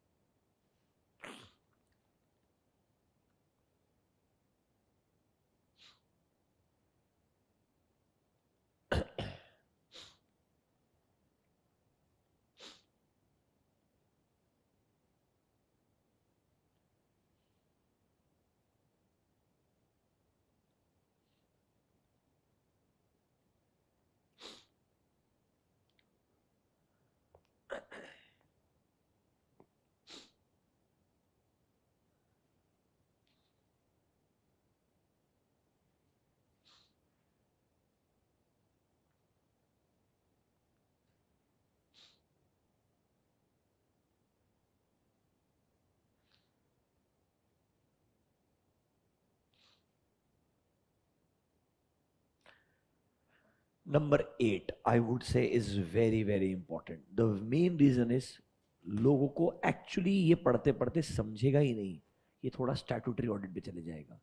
Number 8, I would say, is very very important. The main reason is लोगों को एक्चुअली ये पढ़ते पढ़ते समझेगा ही नहीं, ये थोड़ा स्टैट्यूटरी ऑडिट पे चले जाएगा।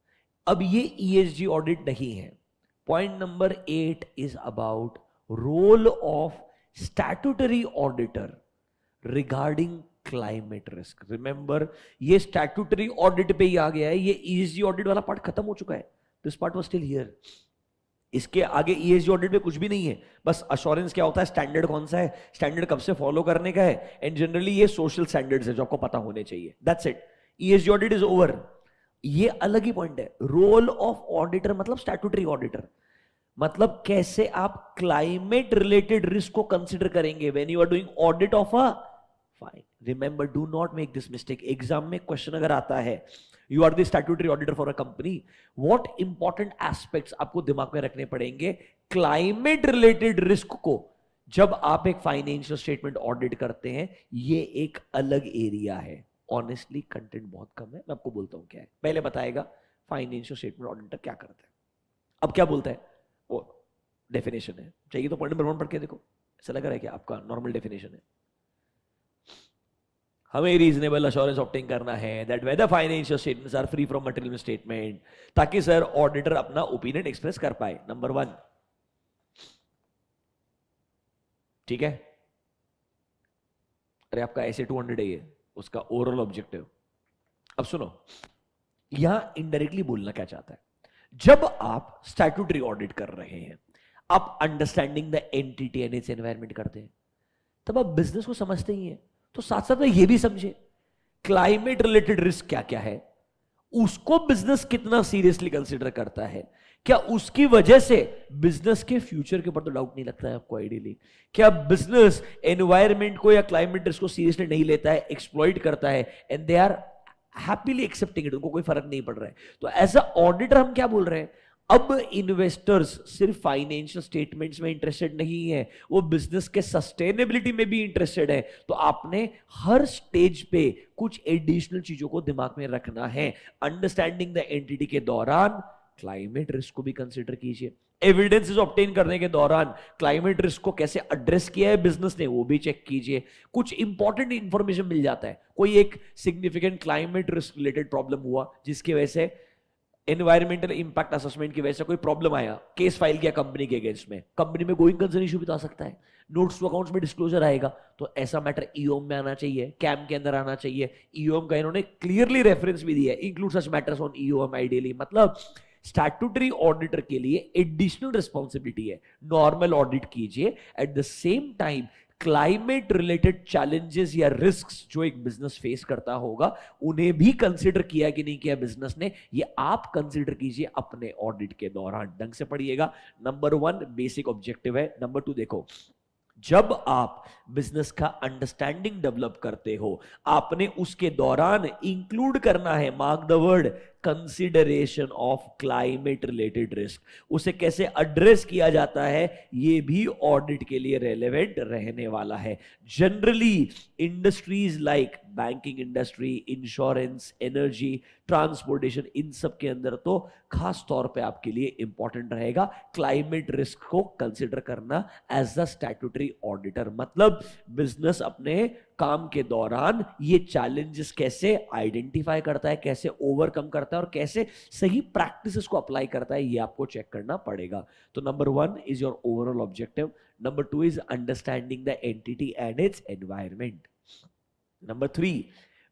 अब ये ईएसजी ऑडिट नहीं है। Point number 8 is about role of statutory auditor regarding climate risk. Remember, ये स्टैट्यूटरी ऑडिट पे ही आ गया है, ये ईएसजी ऑडिट वाला पार्ट खत्म हो चुका है। This part was still here. इसके आगे ईएसजी ऑडिट में कुछ भी नहीं है। बस अश्योरेंस क्या होता है, स्टैंडर्ड कौन सा है, स्टैंडर्ड कब से फॉलो करने का है, एंड जनरली ये सोशल स्टैंडर्ड्स है जो आपको पता होने चाहिए। That's it. ESG audit is over. ये अलग ही पॉइंट है। रोल ऑफ ऑडिटर मतलब स्टैट्यूटरी ऑडिटर, मतलब कैसे आप क्लाइमेट रिलेटेड रिस्क को कंसिडर करेंगे when you are doing audit of a fine. Remember, do not make this mistake. Exam में क्वेश्चन अगर आता है, you are the statutory auditor for a company, what important aspects आपको दिमाग में रखने पड़ेंगे। क्लाइमेट रिलेटेड रिस्क को जब आप एक फाइनेंशियल स्टेटमेंट ऑडिट करते हैं, ये एक अलग एरिया है। ऑनेस्टली कंटेंट बहुत कम है, मैं आपको बोलता हूं क्या है। पहले बताएगा फाइनेंशियल स्टेटमेंट ऑडिटर क्या करता है, अब क्या बोलता है वो डेफिनेशन है। चाहिए तो पॉइंट नंबर 1 पढ़ के देखो। ऐसा लग रहा है कि आपका नॉर्मल डेफिनेशन है। हमें रीजनेबल अश्योरेंस ऑब्टेन करना है that whether financial statements are free from material statement, ताकि सर ऑडिटर अपना ओपिनियन एक्सप्रेस कर पाए। नंबर 1, ठीक है। अरे आपका ऐसे 200 है ये, उसका ओवरऑल ऑब्जेक्टिव। अब सुनो, यहां इनडायरेक्टली बोलना क्या चाहता है। जब आप स्टैट्यूटरी ऑडिट कर रहे हैं, आप understanding the entity and it's environment करते हैं, तब आप बिजनेस को समझते ही हैं, तो साथ साथ में ये भी समझे क्लाइमेट रिलेटेड रिस्क क्या क्या है, उसको बिजनेस कितना सीरियसली कंसीडर करता है, क्या उसकी वजह से बिजनेस के फ्यूचर के ऊपर तो डाउट नहीं लगता है आपको आइडियली, क्या बिजनेस एनवायरनमेंट को या क्लाइमेट रिस्क को सीरियसली नहीं लेता है, एक्सप्लॉइट करता है, and they are happily accepting it, उनको कोई फर्क नहीं पड़ रहा है। तो एज अ ऑडिटर हम क्या बोल रहे हैं, अब इन्वेस्टर्स सिर्फ फाइनेंशियल स्टेटमेंट्स में इंटरेस्टेड नहीं है, वो बिजनेस के सस्टेनेबिलिटी में भी इंटरेस्टेड है। तो आपने हर स्टेज पे कुछ एडिशनल चीजों को दिमाग में रखना है। अंडरस्टैंडिंग द एंटिटी के दौरान क्लाइमेट रिस्क को भी कंसीडर कीजिए। एविडेंसेस ऑब्टेन करने के दौरान क्लाइमेट रिस्क को कैसे एड्रेस किया है बिजनेस ने, वो भी चेक कीजिए। कुछ इंपॉर्टेंट इंफॉर्मेशन मिल जाता है, कोई एक significant climate risk related problem हुआ जिसकी वजह से एनवायरमेंटल इंपैक्ट असेसमेंट की वजह से कोई प्रॉब्लम आया, केस फाइल किया कंपनी के अगेंस्ट में, कंपनी में गोइंग कंसर्न इशू भी तो आ सकता है, नोट्स टू अकाउंट्स में डिस्क्लोजर आएगा, तो ऐसा मैटर ईओएम में आना चाहिए, कैम के अंदर आना चाहिए। ईओएम का इन्होंने क्लियरली रेफरेंस भी दिया है, include such matters on EOM ideally. मतलब स्टैट्यूटरी ऑडिटर के लिए एडिशनल रिस्पॉन्सिबिलिटी है, नॉर्मल ऑडिट कीजिए, eight the same time climate related challenges या रिस्क्स जो एक बिजनेस फेस करता होगा उन्हें भी कंसीडर किया कि नहीं किया बिजनेस ने, ये आप कंसीडर कीजिए अपने ऑडिट के दौरान। ढंग से पढ़िएगा। नंबर 1 बेसिक ऑब्जेक्टिव है। नंबर 2 देखो, जब आप बिजनेस का अंडरस्टैंडिंग डेवलप करते हो, आपने उसके दौरान इंक्लूड करना है, mark the word, consideration of climate related risk. उसे कैसे एड्रेस किया जाता है ये भी ऑडिट के लिए रेलेवेंट रहने वाला है। Generally industries like banking industry, insurance, energy, transportation, इन सब के अंदर तो खास तौर पे आपके लिए इंपॉर्टेंट रहेगा क्लाइमेट रिस्क को कंसिडर करना एज द स्टैट्यूटरी ऑडिटर। मतलब बिजनेस अपने काम के दौरान ये चैलेंजेस कैसे आइडेंटिफाई करता है, कैसे ओवरकम करता है और कैसे सही प्रैक्टिसेस को अप्लाई करता है, ये आपको चेक करना पड़ेगा। तो number 1 is your overall objective. Number 2 is understanding the entity and its environment. Number 3,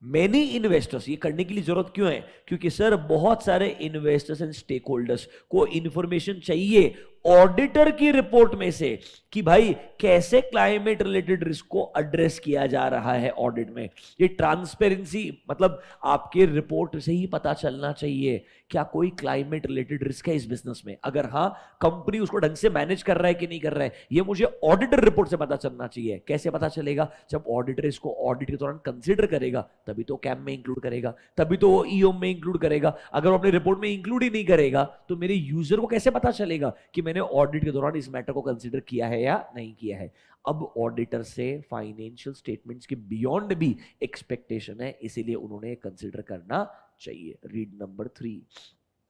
many investors, ये करने के लिए जरूरत क्यों है? क्योंकि सर बहुत सारे इन्वेस्टर्स एंड स्टेक होल्डर्स को इंफॉर्मेशन चाहिए ऑडिटर की रिपोर्ट में से कि भाई कैसे क्लाइमेट रिलेटेड रिस्क को एड्रेस किया जा रहा है ऑडिट में। ये ट्रांसपेरेंसी, मतलब आपके रिपोर्ट से ही पता चलना चाहिए क्या कोई क्लाइमेट रिलेटेड रिस्क है इस बिजनेस में। अगर हाँ, कंपनी उसको ढंग से मैनेज कर रहा है कि नहीं कर रहा है, ये मुझे ऑडिटर रिपोर्ट से पता चलना चाहिए। कैसे पता चलेगा? जब ऑडिटर इसको ऑडिट के दौरान कंसिडर करेगा तभी तो कैम में इंक्लूड करेगा, तभी तो वो ईओएम में इंक्लूड करेगा। अगर वो अपने रिपोर्ट में इंक्लूड ही नहीं करेगा तो मेरे यूजर को कैसे पता चलेगा कि मैंने ऑडिट के दौरान इस मैटर को कंसीडर किया है या नहीं किया है। अब ऑडिटर से फाइनेंशियल स्टेटमेंट्स के बियॉन्ड भी एक्सपेक्टेशन है, इसीलिए उन्होंने कंसीडर करना चाहिए। Read number 3।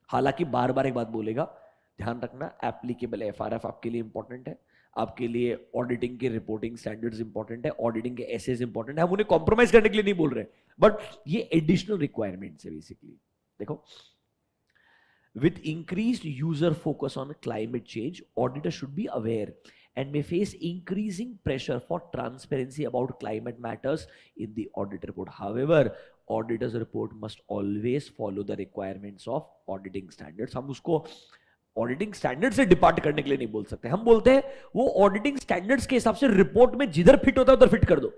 हालांकि बार बार एक बात बोलेगा, ध्यान रखना, एप्लीकेबल एफआरएफ आपके लिए इंपॉर्टेंट है, आपके लिए ऑडिटिंग के रिपोर्टिंग स्टैंडर्ड्स इंपॉर्टेंट है, ऑडिटिंग के एसेस इंपॉर्टेंट है। हम उन्हें कॉम्प्रोमाइज करने के लिए नहीं बोल रहे, बट ये एडिशनल रिक्वायरमेंट्स है बेसिकली। देखो, with increased user focus on climate change, auditors should be aware and may face increasing pressure for transparency about climate matters in the audit report. However, auditor's report must always follow the requirements of auditing standards. हम उसको auditing standard से depart करने के लिए नहीं बोल सकते, हम बोलते हैं वो ऑडिटिंग स्टैंडर्ड्स के हिसाब से रिपोर्ट में जिधर फिट होता है उधर फिट कर दो।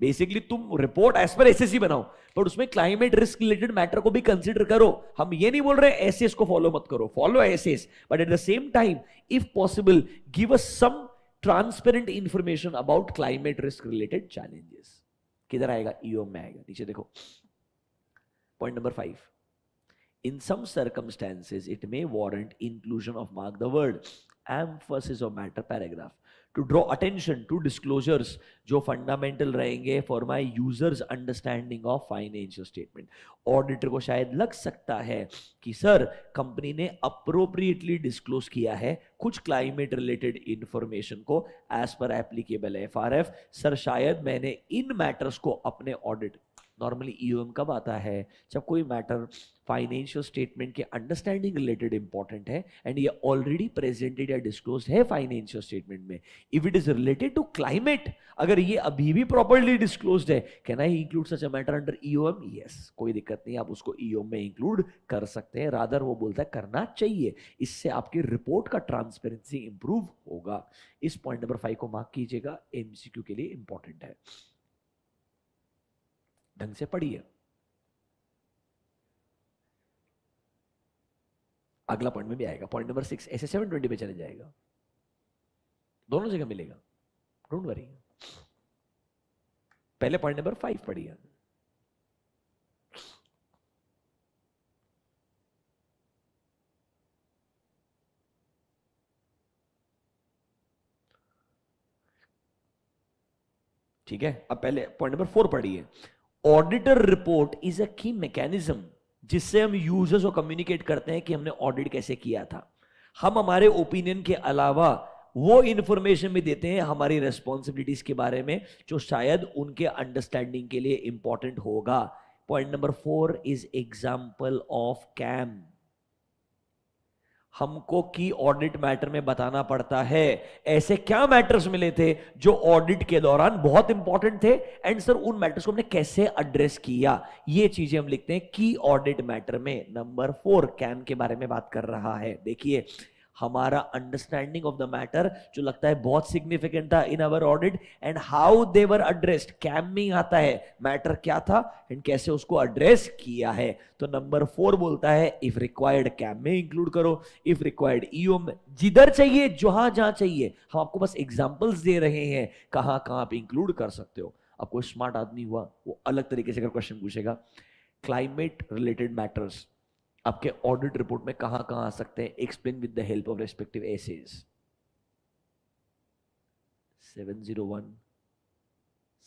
बेसिकली तुम रिपोर्ट एज पर एसएससी बनाओ, पर उसमें क्लाइमेट रिस्क रिलेटेड मैटर को भी कंसीडर करो। हम ये नहीं बोल रहे एसएस को फॉलो मत करो, follow SS, but at the same time if possible give us some transparent information about climate risk related challenges. किधर आएगा? ईओएम में आएगा। नीचे देखो, point number 5, in some circumstances it may warrant inclusion of, mark the word, emphasis of matter paragraph to draw attention to disclosures जो fundamental रहेंगे for my users understanding of financial statement। Auditor को शायद लग सकता है कि sir company ने appropriately disclose किया है कुछ क्लाइमेट रिलेटेड इंफॉर्मेशन को as per applicable FRF. Sir शायद मैंने इन मैटर्स को अपने ऑडिट, नॉर्मली ईओएम कब आता है? जब कोई मैटर फाइनेंशियल स्टेटमेंट के अंडरस्टैंडिंग रिलेटेड इंपॉर्टेंट है एंड ये ऑलरेडी प्रेजेंटेड या डिस्क्लोज्ड है फाइनेंशियल स्टेटमेंट में। If it is related to climate, अगर ये अभी भी प्रॉपर्ली डिस्क्लोज्ड है, can I include such a matter under EOM? Yes, कोई दिक्कत नहीं, आप उसको ईओएम में इंक्लूड कर सकते हैं। रादर वो बोलता है करना चाहिए, इससे आपकी रिपोर्ट का ट्रांसपेरेंसी इंप्रूव होगा। इस पॉइंट नंबर 5 को मार्क कीजिएगा, एमसीक्यू के लिए इंपॉर्टेंट है। ढंग से पढ़िए। अगला पॉइंट में भी आएगा, पॉइंट नंबर 6 ऐसे 720 पे चले जाएगा, दोनों जगह मिलेगा, डोंट वरी। पहले पॉइंट नंबर 5 पढ़िए। ठीक है, अब पहले पॉइंट नंबर 4 पढ़िए। ऑडिटर रिपोर्ट इज अ की मैकेनिज्म जिससे हम यूजर्स को कम्युनिकेट करते हैं कि हमने ऑडिट कैसे किया था। हम हमारे ओपिनियन के अलावा वो इंफॉर्मेशन भी देते हैं हमारी रेस्पॉन्सिबिलिटीज के बारे में जो शायद उनके अंडरस्टैंडिंग के लिए इंपॉर्टेंट होगा। Point number 4 is example of KAM. हमको की ऑडिट मैटर में बताना पड़ता है ऐसे क्या मैटर्स मिले थे जो ऑडिट के दौरान बहुत इंपॉर्टेंट थे, एंड सर उन मैटर्स को हमने कैसे एड्रेस किया। ये चीजें हम लिखते हैं की ऑडिट मैटर में। नंबर 4 कैम के बारे में बात कर रहा है। देखिए, हमारा अंडरस्टैंडिंग ऑफ द मैटर जो लगता है बहुत सिग्निफिकेंट था in our audit and how they were addressed, KAM में ही आता है मैटर क्या था एंड कैसे उसको एड्रेस किया है। तो नंबर 4 बोलता है इफ रिक्वायर्ड कैम में इंक्लूड करो, इफ रिक्वायर्ड ईओ में, जिधर चाहिए जहां जहां चाहिए। हम आपको बस एग्जांपल्स दे रहे हैं कहां कहां आप इंक्लूड कर सकते हो। अब कोई स्मार्ट आदमी हुआ वो अलग तरीके से अगर क्वेश्चन पूछेगा, क्लाइमेट रिलेटेड मैटर्स आपके ऑडिट रिपोर्ट में कहां कहां आ सकते हैं, explain with the help of respective SAs. 701,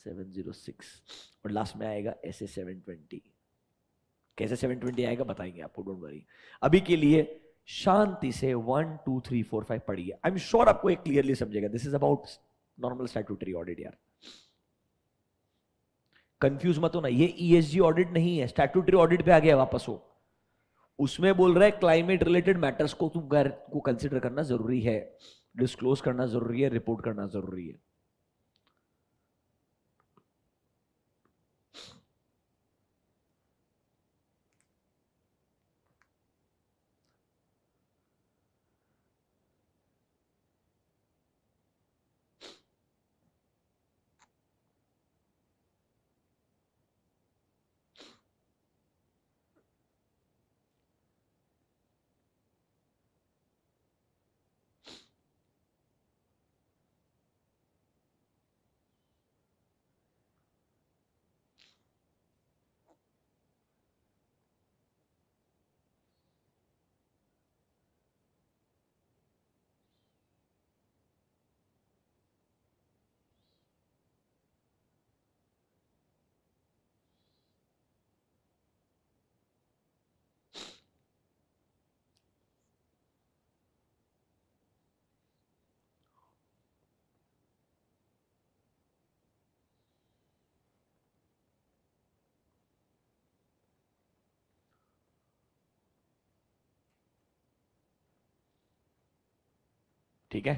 706 और लास्ट में आएगा एसे 720। कैसे 720 आएगा बताएंगे आपको, डोंट वरी। अभी के लिए शांति से 1 2 3 4 5 पढ़िए। आई एम श्योर आपको एक क्लियरली समझेगा। This is about normal statutory audit यार, कंफ्यूज मत हो ना। ये ईएसजी ऑडिट नहीं है, स्टैट्यूटरी ऑडिट पे आ गया वापस हो। उसमें बोल रहा है क्लाइमेट रिलेटेड मैटर्स को तुमको कंसिडर करना जरूरी है, डिस्क्लोज करना जरूरी है, रिपोर्ट करना जरूरी है। ठीक है,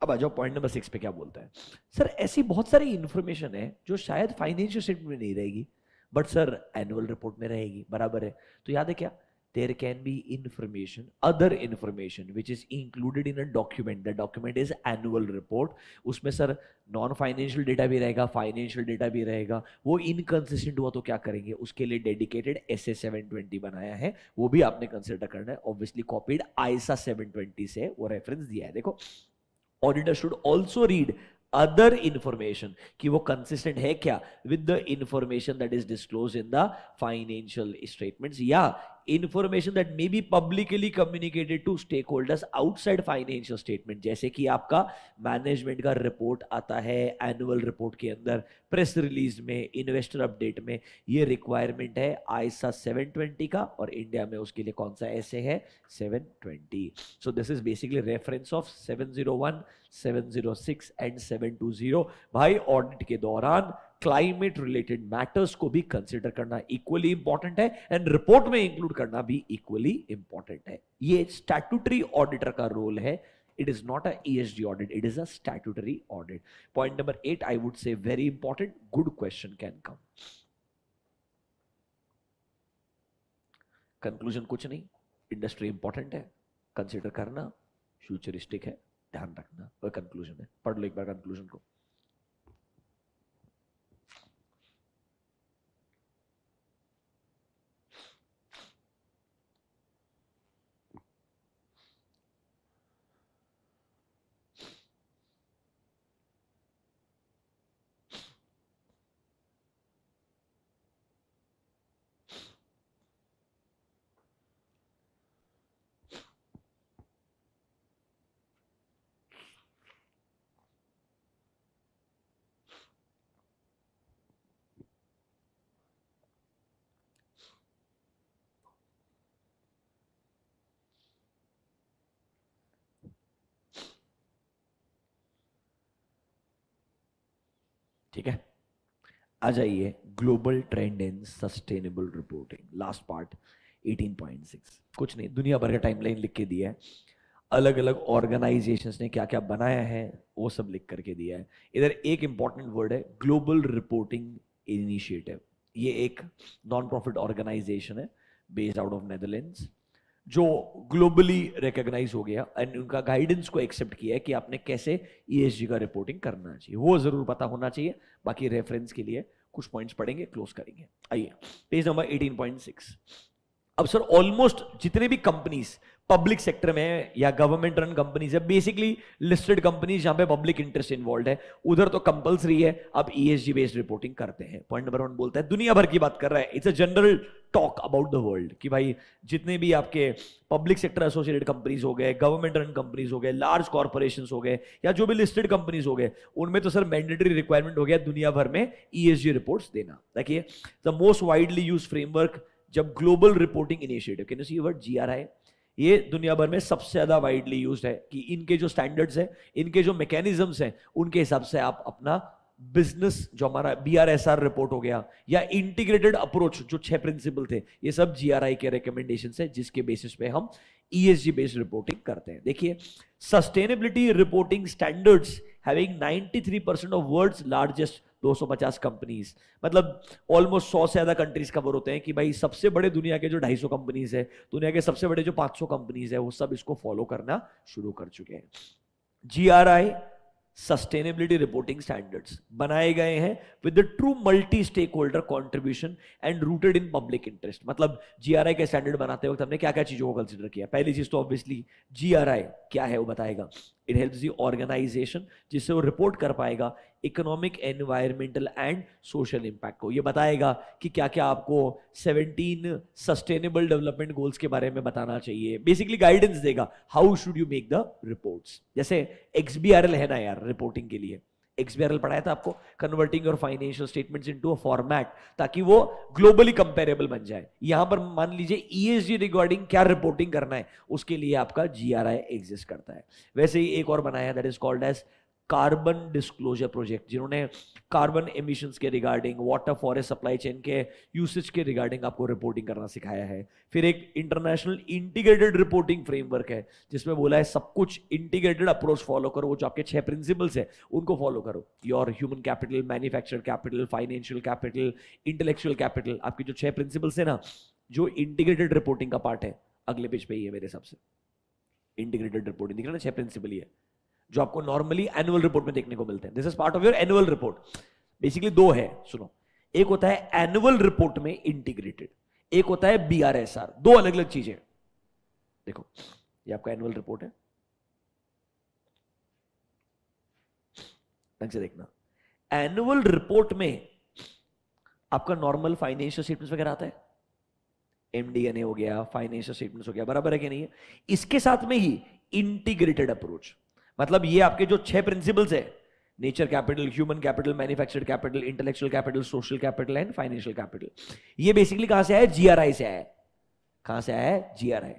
अब आ जाओ पॉइंट नंबर 6 पे क्या बोलता है। सर ऐसी बहुत सारी इंफॉर्मेशन है जो शायद फाइनेंशियल स्टेटमेंट में नहीं रहेगी बट सर एनुअल रिपोर्ट में रहेगी, बराबर है। तो याद है क्या, there can be information, other information which is included in a document, the document is annual report. उसमें सर नॉन फाइनेंशियल डेटा भी रहेगा, फाइनेंशियल डेटा भी रहेगा। वो इनकंसिस्टेंट हुआ तो क्या करेंगे, उसके लिए डेडिकेटेड एस ए 720 बनाया है, वो भी आपने कंसिडर करना है। ऑब्वियसली कॉपीड आईसा 720 से वो रेफरेंस दिया है। देखो, auditor should also read other information कि वो कंसिस्टेंट है क्या with the information that is disclose in the financial statements, या information that may be publicly communicated to stakeholders outside financial statement. जैसे कि आपका मैनेजमेंट का रिपोर्ट आता है एनुअल रिपोर्ट के अंदर, प्रेस रिलीज में, इन्वेस्टर अपडेट में, ये रिक्वायरमेंट है आईसा 720 का, और इंडिया में उसके लिए कौन सा ऐसे है 720। So this is basically reference of 701, 706 and 720। भाई ऑडिट के दौरान क्लाइमेट रिलेटेड मैटर्स को भी कंसिडर करना इक्वली इंपॉर्टेंट है एंड रिपोर्ट में इंक्लूड करना भी इक्वली इंपॉर्टेंट है। ये स्टैट्यूटरी ऑडिटर का रोल है। It is not a ESG audit, it is a statutory audit. Point number 8, I would say very important, good question can come. Conclusion कुछ नहीं, industry important है, consider करना, futuristic है, ध्यान रखना। और कंक्लूजन है, पढ़ लो एक बार कंक्लूजन को। ठीक है, आ जाइए ग्लोबल ट्रेंड इन सस्टेनेबल रिपोर्टिंग, लास्ट पार्ट 18.6। कुछ नहीं, दुनिया भर का टाइमलाइन लिख के दिया है, अलग अलग ऑर्गेनाइजेशंस ने क्या क्या बनाया है वो सब लिख करके दिया है। इधर एक इंपॉर्टेंट वर्ड है ग्लोबल रिपोर्टिंग इनिशिएटिव। ये एक नॉन प्रॉफिट ऑर्गेनाइजेशन है बेस्ड आउट ऑफ नेदरलैंड्स, जो ग्लोबली रिकॉग्नाइज हो गया एंड उनका गाइडेंस को एक्सेप्ट किया है कि आपने कैसे ईएसजी का रिपोर्टिंग करना चाहिए, वो जरूर पता होना चाहिए। बाकी रेफरेंस के लिए कुछ पॉइंट्स पढ़ेंगे, क्लोज करेंगे। आइए पेज नंबर 18.6। अब सर ऑलमोस्ट जितने भी कंपनीज पब्लिक सेक्टर में है या गवर्नमेंट रन कंपनीज है, बेसिकली लिस्टेड कंपनीज जहां पे पब्लिक इंटरेस्ट इन्वॉल्व है, उधर तो कंपलसरी है अब ईएसजी बेस्ड रिपोर्टिंग करते हैं। पॉइंट नंबर 1 बोलता है, दुनिया भर की बात कर रहा है, it's a general talk about the world कि भाई जितने भी आपके पब्लिक सेक्टर एसोसिएटेड कंपनीज हो गए, गवर्नमेंट रन कंपनीज हो गए, लार्ज कॉर्पोरेशंस हो गए, या जो भी लिस्टेड कंपनीज हो गए, उनमें तो सर मैंडेटरी रिक्वायरमेंट हो गया दुनिया भर में ईएसजी रिपोर्ट्स देना। देखिए the most widely used framework जब global reporting initiative, can you see word GRI, ये दुनिया भर में सबसे ज्यादा वाइडली यूज्ड है कि इनके जो स्टैंडर्ड्स है, इनके जो मैकेनिज्म्स हैं, उनके हिसाब से आप अपना बिजनेस, जो हमारा बीआरएसआर रिपोर्ट हो गया या इंटीग्रेटेड अप्रोच, जो 6 प्रिंसिपल थे, ये सब जीआरआई के रिकमेंडेशन है जिसके बेसिस पे हम ईएसजी बेस्ड रिपोर्टिंग करते हैं। देखिए sustainability reporting standards having 93% of world's largest 250 companies, मतलब ऑलमोस्ट 100 से ज्यादा कंट्रीज कवर होते हैं कि भाई सबसे बड़े दुनिया के जो 250 कंपनीज है, दुनिया के सबसे बड़े जो 500 कंपनीज है, वो सब इसको फॉलो करना शुरू कर चुके हैं। जीआरआई सस्टेनेबिलिटी रिपोर्टिंग स्टैंडर्ड्स बनाए गए हैं with the true multi stakeholder contribution and rooted in public interest. मतलब जीआरआई के स्टैंडर्ड बनाते वक्त हमने क्या क्या चीजों को कंसीडर किया? पहली चीज तो ऑब्वियसली जीआरआई क्या है वो बताएगा, इट हेल्प्स द ऑर्गेनाइजेशन, जिससे वो रिपोर्ट कर पाएगा economic, environmental and social impact को। ये बताएगा कि क्या क्या आपको 17 सस्टेनेबल डेवलपमेंट गोल्स के बारे में बताना चाहिए, बेसिकली गाइडेंस देगा how should you make the reports. जैसे एक्सबीआरएल है ना यार रिपोर्टिंग के लिए, एक्सबीआरएल पढ़ाया था आपको, converting your financial statements into a format, ताकि वो ग्लोबली कंपेरेबल बन जाए। यहां पर मान लीजिए ईएसजी रिगार्डिंग क्या रिपोर्टिंग करना है, उसके लिए आपका जीआरआई एग्जिस्ट करता है। वैसे ही एक और बनाया that is called as carbon disclosure project, जिन्होंने कार्बन एमिशंस के regarding, water forest supply chain के यूसेज के रिगार्डिंग आपको रिपोर्टिंग करना सिखाया है। फिर एक इंटरनेशनल इंटीग्रेटेड रिपोर्टिंग फ्रेमवर्क है जिसमें बोला है सब कुछ इंटीग्रेटेड अप्रोच फॉलो करो, वो जो आपके 6 प्रिंसिपल्स है उनको फॉलो करो। Your human capital, manufacture capital, financial capital, intellectual capital, आपकी जो 6 प्रिंसिपल्स है ना, जो इंटीग्रेटेड रिपोर्टिंग का पार्ट है, अगले पेज पे ही है मेरे हिसाब से। इंटीग्रेटेड रिपोर्टिंग दिख रहा है ना, 6 प्रिंसिपल ही है जो आपको नॉर्मली एनुअल रिपोर्ट में देखने को मिलते हैं। This is part of your annual report. Basically 2 है, सुनो, एक होता है एनुअल रिपोर्ट में इंटीग्रेटेड, एक होता है बीआरएसआर, 2 अलग अलग चीजें। देखो ये आपका एनुअल रिपोर्ट है, ढंग से देखना। एनुअल रिपोर्ट में आपका नॉर्मल फाइनेंशियल स्टेटमेंट्स वगैरह आता है, एमडीएनए हो गया, फाइनेंशियल स्टेटमेंट्स हो गया, बराबर है कि नहीं है? इसके साथ में ही इंटीग्रेटेड अप्रोच, मतलब ये आपके जो 6 प्रिंसिपल्स है, nature capital, human capital, manufactured capital, intellectual capital, social capital and financial capital, ये बेसिकली कहां से आया? जीआरआई से आया। कहां से आया है? GRI,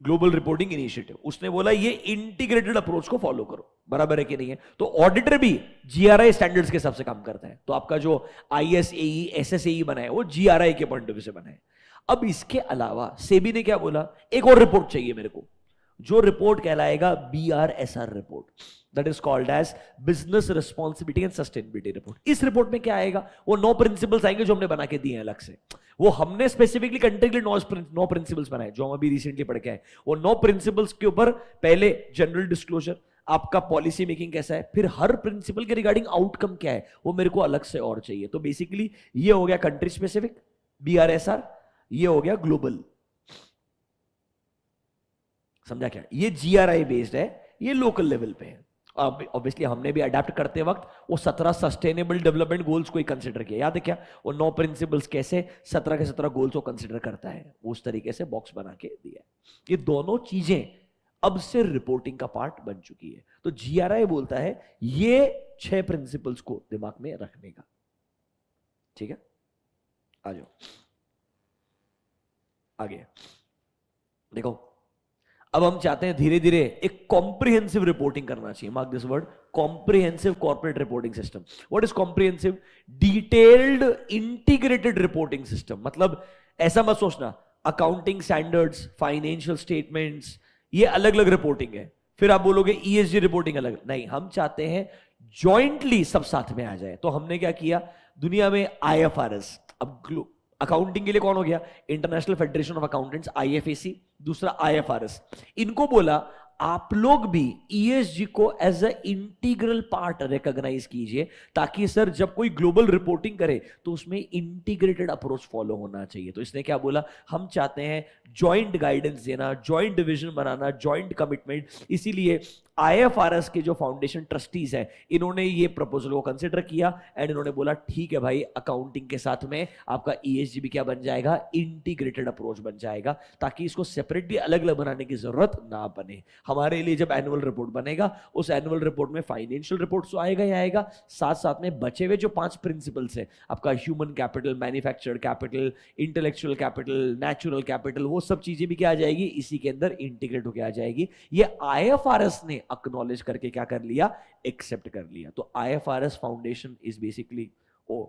global reporting initiative. उसने बोला ये इंटीग्रेटेड अप्रोच को फॉलो करो, बराबर है कि नहीं है? तो ऑडिटर भी जीआरआई स्टैंडर्ड्स के हिसाब से काम करता है। तो आपका जो आईएसएई, एसएसएई बना है वो जीआरआई के पॉइंट ऑफ व्यू से बना है। अब इसके अलावा सेबी ने क्या बोला, एक और रिपोर्ट चाहिए मेरे को, जो रिपोर्ट कहलाएगा BRSR report, that is called as business responsibility and sustainability report. इस रिपोर्ट में क्या आएगा? वो 9 प्रिंसिपल्स आएंगे जो हमने बना के दिए हैं अलग से। वो हमने स्पेसिफिकली कंट्री के लिए 9 प्रिंसिपल्स बनाए जो हम अभी रिसेंटली पढ़ के आए। वो 9 प्रिंसिपल्स के ऊपर पहले जनरल डिस्क्लोजर, आपका पॉलिसी मेकिंग कैसा है, फिर हर प्रिंसिपल के रिगार्डिंग आउटकम क्या है, वो मेरे को अलग से और चाहिए। तो बेसिकली ये हो गया कंट्री स्पेसिफिक बीआरएसआर, ये हो गया ग्लोबल। समझा क्या? ये जीआरआई बेस्ड है, ये लोकल लेवल पे है। ऑब्वियसली हमने भी अडेप्ट करते वक्त वो 17 सस्टेनेबल डेवलपमेंट गोल्स को ही कंसीडर किया। याद है क्या? वो 9 प्रिंसिपल्स कैसे 17 के 17 गोल्स को कंसीडर करता है, उस तरीके से बॉक्स बना के दिया है। ये दोनों चीजें अब से रिपोर्टिंग का पार्ट बन चुकी है। तो जीआरआई बोलता है ये 6 प्रिंसिपल्स को दिमाग में रखने का। ठीक है, आ जाओ आगे देखो। अब हम चाहते हैं धीरे धीरे एक कॉम्प्रिहेंसिव रिपोर्टिंग करना चाहिए. Mark this word, comprehensive corporate reporting system. What is comprehensive? Detailed integrated reporting system. मतलब ऐसा मत सोचना अकाउंटिंग स्टैंडर्ड्स, फाइनेंशियल स्टेटमेंट्स ये अलग अलग रिपोर्टिंग है, फिर आप बोलोगे ईएसजी रिपोर्टिंग अलग. नहीं, हम चाहते हैं जॉइंटली सब साथ में आ जाए. तो हमने क्या किया, दुनिया में आईएफआरएस, अब अकाउंटिंग के लिए कौन हो गया, International Federation of Accountants IFAC, दूसरा आईएफआरएस. इनको बोला आप लोग भी ईएसजी को as a integral part recognise कीजिए, ताकि सर जब कोई ग्लोबल रिपोर्टिंग करे तो उसमें इंटीग्रेटेड अप्रोच फॉलो होना चाहिए. तो इसने क्या बोला, हम चाहते हैं जॉइंट गाइडेंस देना, जॉइंट डिवीजन बनाना, जॉइंट कमिटमेंट. इसीलिए आईएफआरएस के जो फाउंडेशन ट्रस्टीज हैं इन्होंने ये प्रपोजल को कंसिडर किया एंड इन्होंने बोला ठीक है भाई, अकाउंटिंग के साथ में आपका ईएसजी भी क्या बन जाएगा, इंटीग्रेटेड अप्रोच बन जाएगा, ताकि इसको सेपरेटली अलग अलग बनाने की जरूरत ना बने. हमारे लिए जब एनुअल रिपोर्ट बनेगा उस एनुअल रिपोर्ट में फाइनेंशियल रिपोर्ट तो आएगा ही आएगा, साथ साथ में बचे हुए जो 5 प्रिंसिपल्स हैं, आपका human capital, manufactured capital, intellectual capital, natural capital, वो सब चीजें भी क्या आ जाएगी, इसी के अंदर इंटीग्रेट होकर आ जाएगी. ये आईएफआरएस ने एक्नॉलेज करके क्या कर लिया, एक्सेप्ट कर लिया. तो आईएफआरएस फाउंडेशन इज बेसिकली, ओ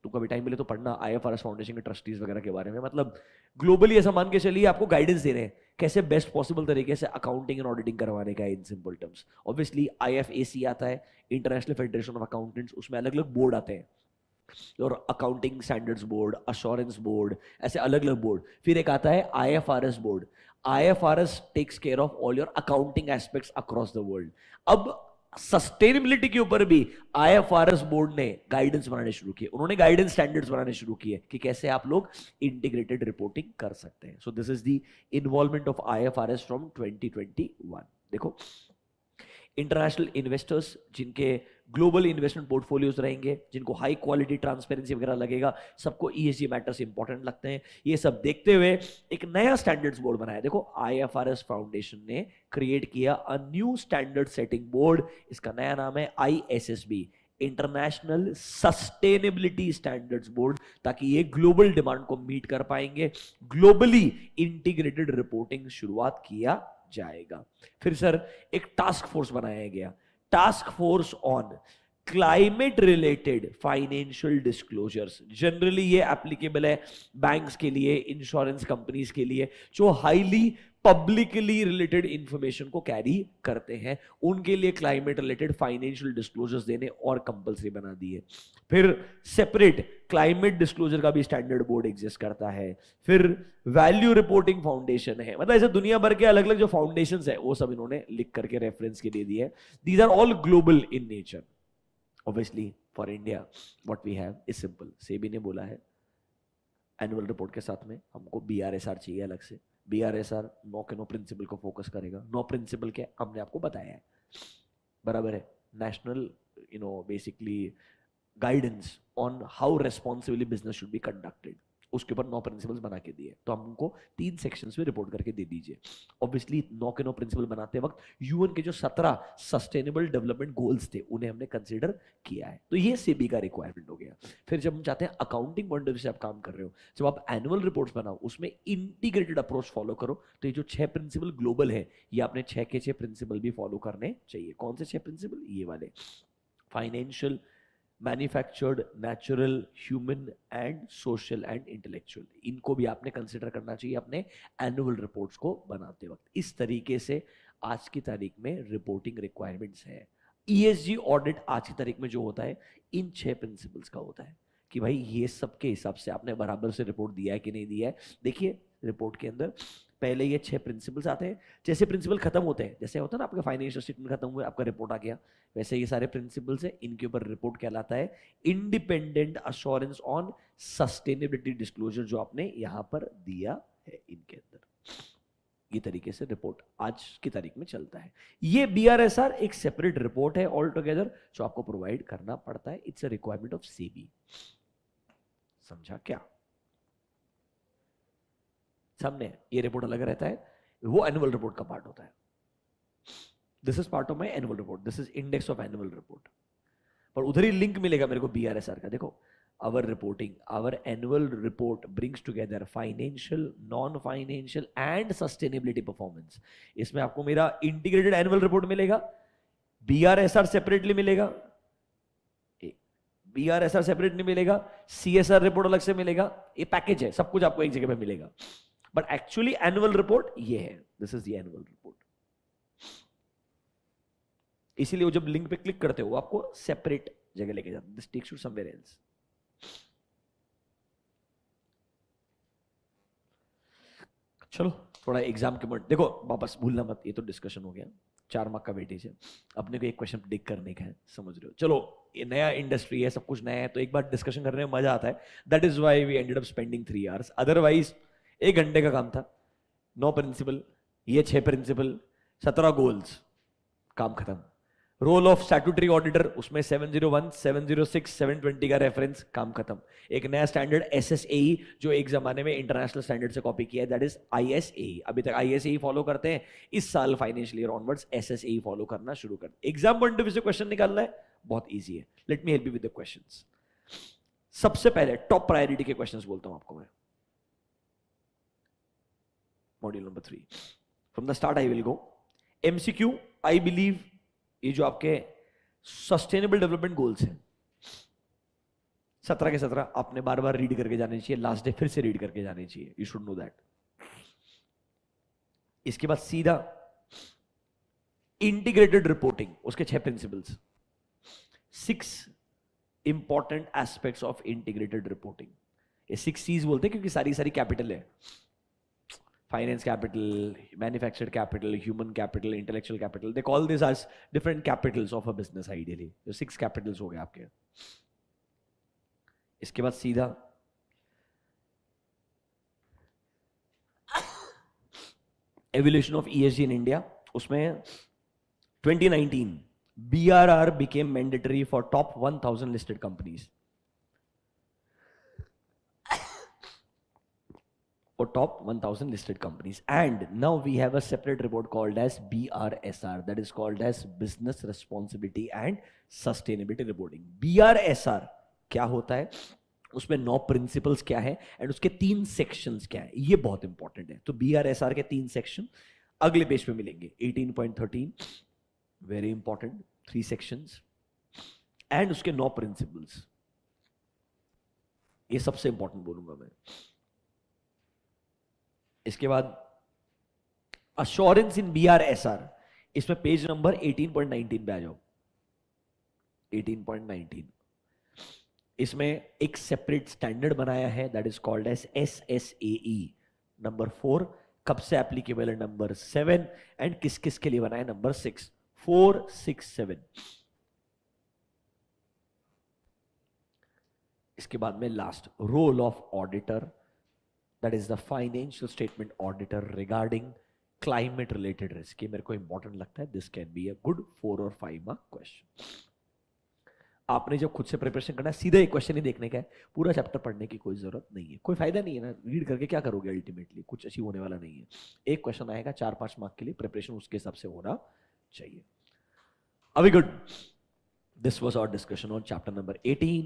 तो कभी टाइम मिले तो पढ़ना आईएफआरएस फाउंडेशन के ट्रस्टीज वगैरह के बारे में. मतलब ग्लोबली ऐसा मान के चलिए आपको गाइडेंस दे रहे हैं कैसे बेस्ट पॉसिबल तरीके से अकाउंटिंग एंड ऑडिटिंग करवाने का, in simple terms. Obviously IFAC आता है, इंटरनेशनल फेडरेशन ऑफ अकाउंटेंट्स, उसमें अलग अलग बोर्ड आते हैं, और accounting standards board, assurance board, ऐसे अलग अलग बोर्ड. फिर एक आता है IFRS board. IFRS takes care of all your accounting aspects across the world. अब सस्टेनेबिलिटी के ऊपर भी आईएफआरएस बोर्ड ने गाइडेंस बनाने शुरू किए, उन्होंने गाइडेंस स्टैंडर्ड्स बनाने शुरू किए कि कैसे आप लोग इंटीग्रेटेड रिपोर्टिंग कर सकते हैं. So this is the involvement of IFRS from 2021. देखो, इंटरनेशनल इन्वेस्टर्स जिनके ग्लोबल इन्वेस्टमेंट पोर्टफोलियोज रहेंगे, जिनको हाई क्वालिटी ट्रांसपेरेंसी वगैरह लगेगा, सबको ईएसजी मैटर्स इंपॉर्टेंट लगते हैं, ये सब देखते हुए एक नया स्टैंडर्ड्स बोर्ड बनाया. देखो, आईएफआरएस फाउंडेशन ने क्रिएट किया a new standard setting board. इसका नया नाम है ISSB, international sustainability standards board, ताकि ये ग्लोबल डिमांड को मीट कर पाएंगे. ग्लोबली इंटीग्रेटेड रिपोर्टिंग शुरुआत किया जाएगा. फिर सर एक टास्क फोर्स बनाया गया, task force on climate related financial disclosures. Generally ये एप्लीकेबल है बैंक्स के लिए, इंश्योरेंस कंपनीज के लिए, जो हाईली पब्लिकली रिलेटेड इंफॉर्मेशन को कैरी करते हैं, उनके लिए क्लाइमेट रिलेटेड फाइनेंशियल डिस्क्लोजर्स देने और कंपलसरी बना दिए. फिर सेपरेट क्लाइमेट डिस्क्लोजर का भी स्टैंडर्ड बोर्ड एग्जिस्ट करता है. फिर वैल्यू रिपोर्टिंग फाउंडेशन है. मतलब ऐसे दुनिया भर के अलग अलग जो फाउंडेशंस है वो सब इन्होंने लिख करके रेफरेंस के दे दिए. These are all global in nature. Obviously for India what we have is simple. SEBI ने बोला है एनुअल रिपोर्ट के साथ में हमको बीआरएसआर चाहिए अलग से. बीआरएसआर नो के नो प्रिंसिपल को फोकस करेगा. नो प्रिंसिपल क्या हमने आपको बताया है, बराबर है, national basically guidance on how responsibly business should be conducted, उसके ऊपर 9 प्रिंसिपल्स बना के दिए. तो हमको 3 सेक्शंस में रिपोर्ट करके दे दीजिए. ऑब्वियसली 9 के 9 प्रिंसिपल बनाते वक्त यूएन के जो 17 सस्टेनेबल डेवलपमेंट गोल्स थे उन्हें हमने कंसीडर किया है. तो ये सेबी का रिक्वायरमेंट हो गया. फिर जब हम चाहते हैं अकाउंटिंग पॉइंट ऑफ व्यू से आप काम कर रहे हो, जब आप एनुअल रिपोर्ट्स बनाओ उसमें इंटीग्रेटेड अप्रोच फॉलो करो, तो ये जो 6 प्रिंसिपल ग्लोबल है ये आपने 6 के 6 प्रिंसिपल भी फॉलो करने चाहिए. कौन से 6 प्रिंसिपल? ये वाले, financial, manufactured, natural, human and social and intellectual. इनको भी आपने कंसिडर करना चाहिए अपने एनुअल रिपोर्ट्स को बनाते वक्त. इस तरीके से आज की तारीख में रिपोर्टिंग रिक्वायरमेंट्स है. ईएसजी ऑडिट आज की तारीख में जो होता है इन 6 प्रिंसिपल्स का होता है कि भाई ये सबके हिसाब से आपने बराबर से रिपोर्ट दिया है कि नहीं दिया है. देखिए रिपोर्ट के अंदर पहले ये 6 प्रिंसिपल्स आते हैं. जैसे प्रिंसिपल खत्म होते हैं, जैसे होता है ना आपका फाइनेंशियल स्टेटमेंट खत्म हुआ, आपका रिपोर्ट आ गया, वैसे ये सारे प्रिंसिपल्स हैं, इनके ऊपर रिपोर्ट कहलाता है independent assurance on sustainability disclosure, जो आपने यहां पर दिया है इनके अंदर. ये तरीके से रिपोर्ट आज की तारीख में चलता है. ये बीआरएसआर एक सेपरेट रिपोर्ट है ऑल टुगेदर जो आपको प्रोवाइड करना पड़ता है. It's a requirement of SEBI. समझा क्या? सामने ये रिपोर्ट अलग रहता है, वो एनुअल रिपोर्ट का पार्ट होता है. This is part of my annual report, this is index of annual report. पर उधर ही लिंक मिलेगा मेरे को बीआरएसआर का. देखो our reporting, our annual report brings together financial, non-financial and sustainability performance. इसमें आपको मेरा integrated annual report मिलेगा, BRSR सेपरेटली मिलेगा, BRSR सेपरेट नहीं मिलेगा, CSR रिपोर्ट अलग से मिलेगा, ये पैकेज है, सब कुछ आपको एक जगह पे मिलेगा. बट एक्चुअली एनुअल रिपोर्ट ये है, this is the annual report. इसीलिए वो जब लिंक पे क्लिक करते हो आपको सेपरेट जगह लेके जाता है, this takes you somewhere else. चलो थोड़ा एग्जाम के मोड देखो, वापस भूलना मत, ये तो डिस्कशन हो गया, 4 मार्क का वेटेज है, अपने को एक क्वेश्चन प्रेडिक्ट करने का है, समझ रहे हो. चलो ये नया इंडस्ट्री है, सब कुछ नया है, तो एक बार डिस्कशन करने में मजा आता है. That is why we ended up spending 3 आवर्स. अदरवाइज 1 घंटे का काम था, 9 प्रिंसिपल, ये 6 प्रिंसिपल, 17 गोल्स, काम खत्म. रोल ऑफ स्टैट्यूटरी ऑडिटर, उसमें 701, 706, 720 का रेफरेंस, काम खत्म. एक नया स्टैंडर्ड SSAE जो एक जमाने में इंटरनेशनल स्टैंडर्ड से कॉपी किया है, दैट इज ISAE. अभी तक ISAE फॉलो करते हैं, इस साल financial year onwards SSAE follow करना शुरू कर. एग्जाम पॉइंट ऑफ व्यू से क्वेश्चन निकालना है, बहुत ईजी है. Let me help you with the questions. सबसे पहले टॉप प्रायोरिटी के क्वेश्चंस बोलता हूं आपको मैं. Module number 3 from the start I will go. MCQ, I believe ये जो आपके सस्टेनेबल डेवलपमेंट गोल्स हैं 17 के 17 आपने बार बार रीड करके जाने चाहिए, लास्ट डे फिर से रीड करके जाने चाहिए, यू शुड नो दैट. इसके बाद सीधा इंटीग्रेटेड रिपोर्टिंग, उसके 6 principles, 6 important aspects of integrated reporting. ये 6 C's बोलते हैं क्योंकि सारी सारी कैपिटल है. Finance capital, manufactured capital, human capital, intellectual capital, they call this as different capitals of a business ideally. जो 6 कैपिटल्स हो गए आपके. इसके बाद सीधा evolution of ESG in India, उसमें 2019 BRR became mandatory for top 1000 listed companies. For top 1000 listed companies, and now we have a separate report called as BRSR, that is called as Business Responsibility and Sustainability Reporting. BRSR क्या होता है, उसमें 9 principles क्या है and उसके 3 sections क्या है, ये बहुत इंपॉर्टेंट है. तो BRSR के 3 सेक्शन अगले पेज पे मिलेंगे. 18.13 वेरी इंपॉर्टेंट, 3 सेक्शंस एंड उसके 9 प्रिंसिपल्स, ये सबसे इंपॉर्टेंट बोलूंगा मैं. इसके बाद अश्योरेंस इन BRSR, इसमें पेज नंबर 18.19 पे आ जाओ. 18.19 इसमें एक सेपरेट स्टैंडर्ड बनाया है, that is called as SSAE. Number 4 कब से एप्लीकेबल है, नंबर 7, एंड किस किस के लिए बनाया, नंबर 6. 4, 6, 7. इसके बाद में last role of auditor, that is the financial statement auditor regarding climate related risk. ये मेरे को इंपॉर्टेंट लगता है. this can be a good 4 और 5 mark question. आपने जब खुद से प्रिपरेशन करना है, सीधा एक क्वेश्चन ही देखने का है, पूरा चैप्टर पढ़ने की कोई जरूरत नहीं है, कोई फायदा नहीं है ना, रीड करके क्या करोगे, अल्टीमेटली कुछ अचीव होने वाला नहीं है. एक क्वेश्चन आएगा 4-5 मार्क के लिए, प्रिपरेशन उसके हिसाब से होना चाहिए. अभी good, this was our discussion on chapter number 18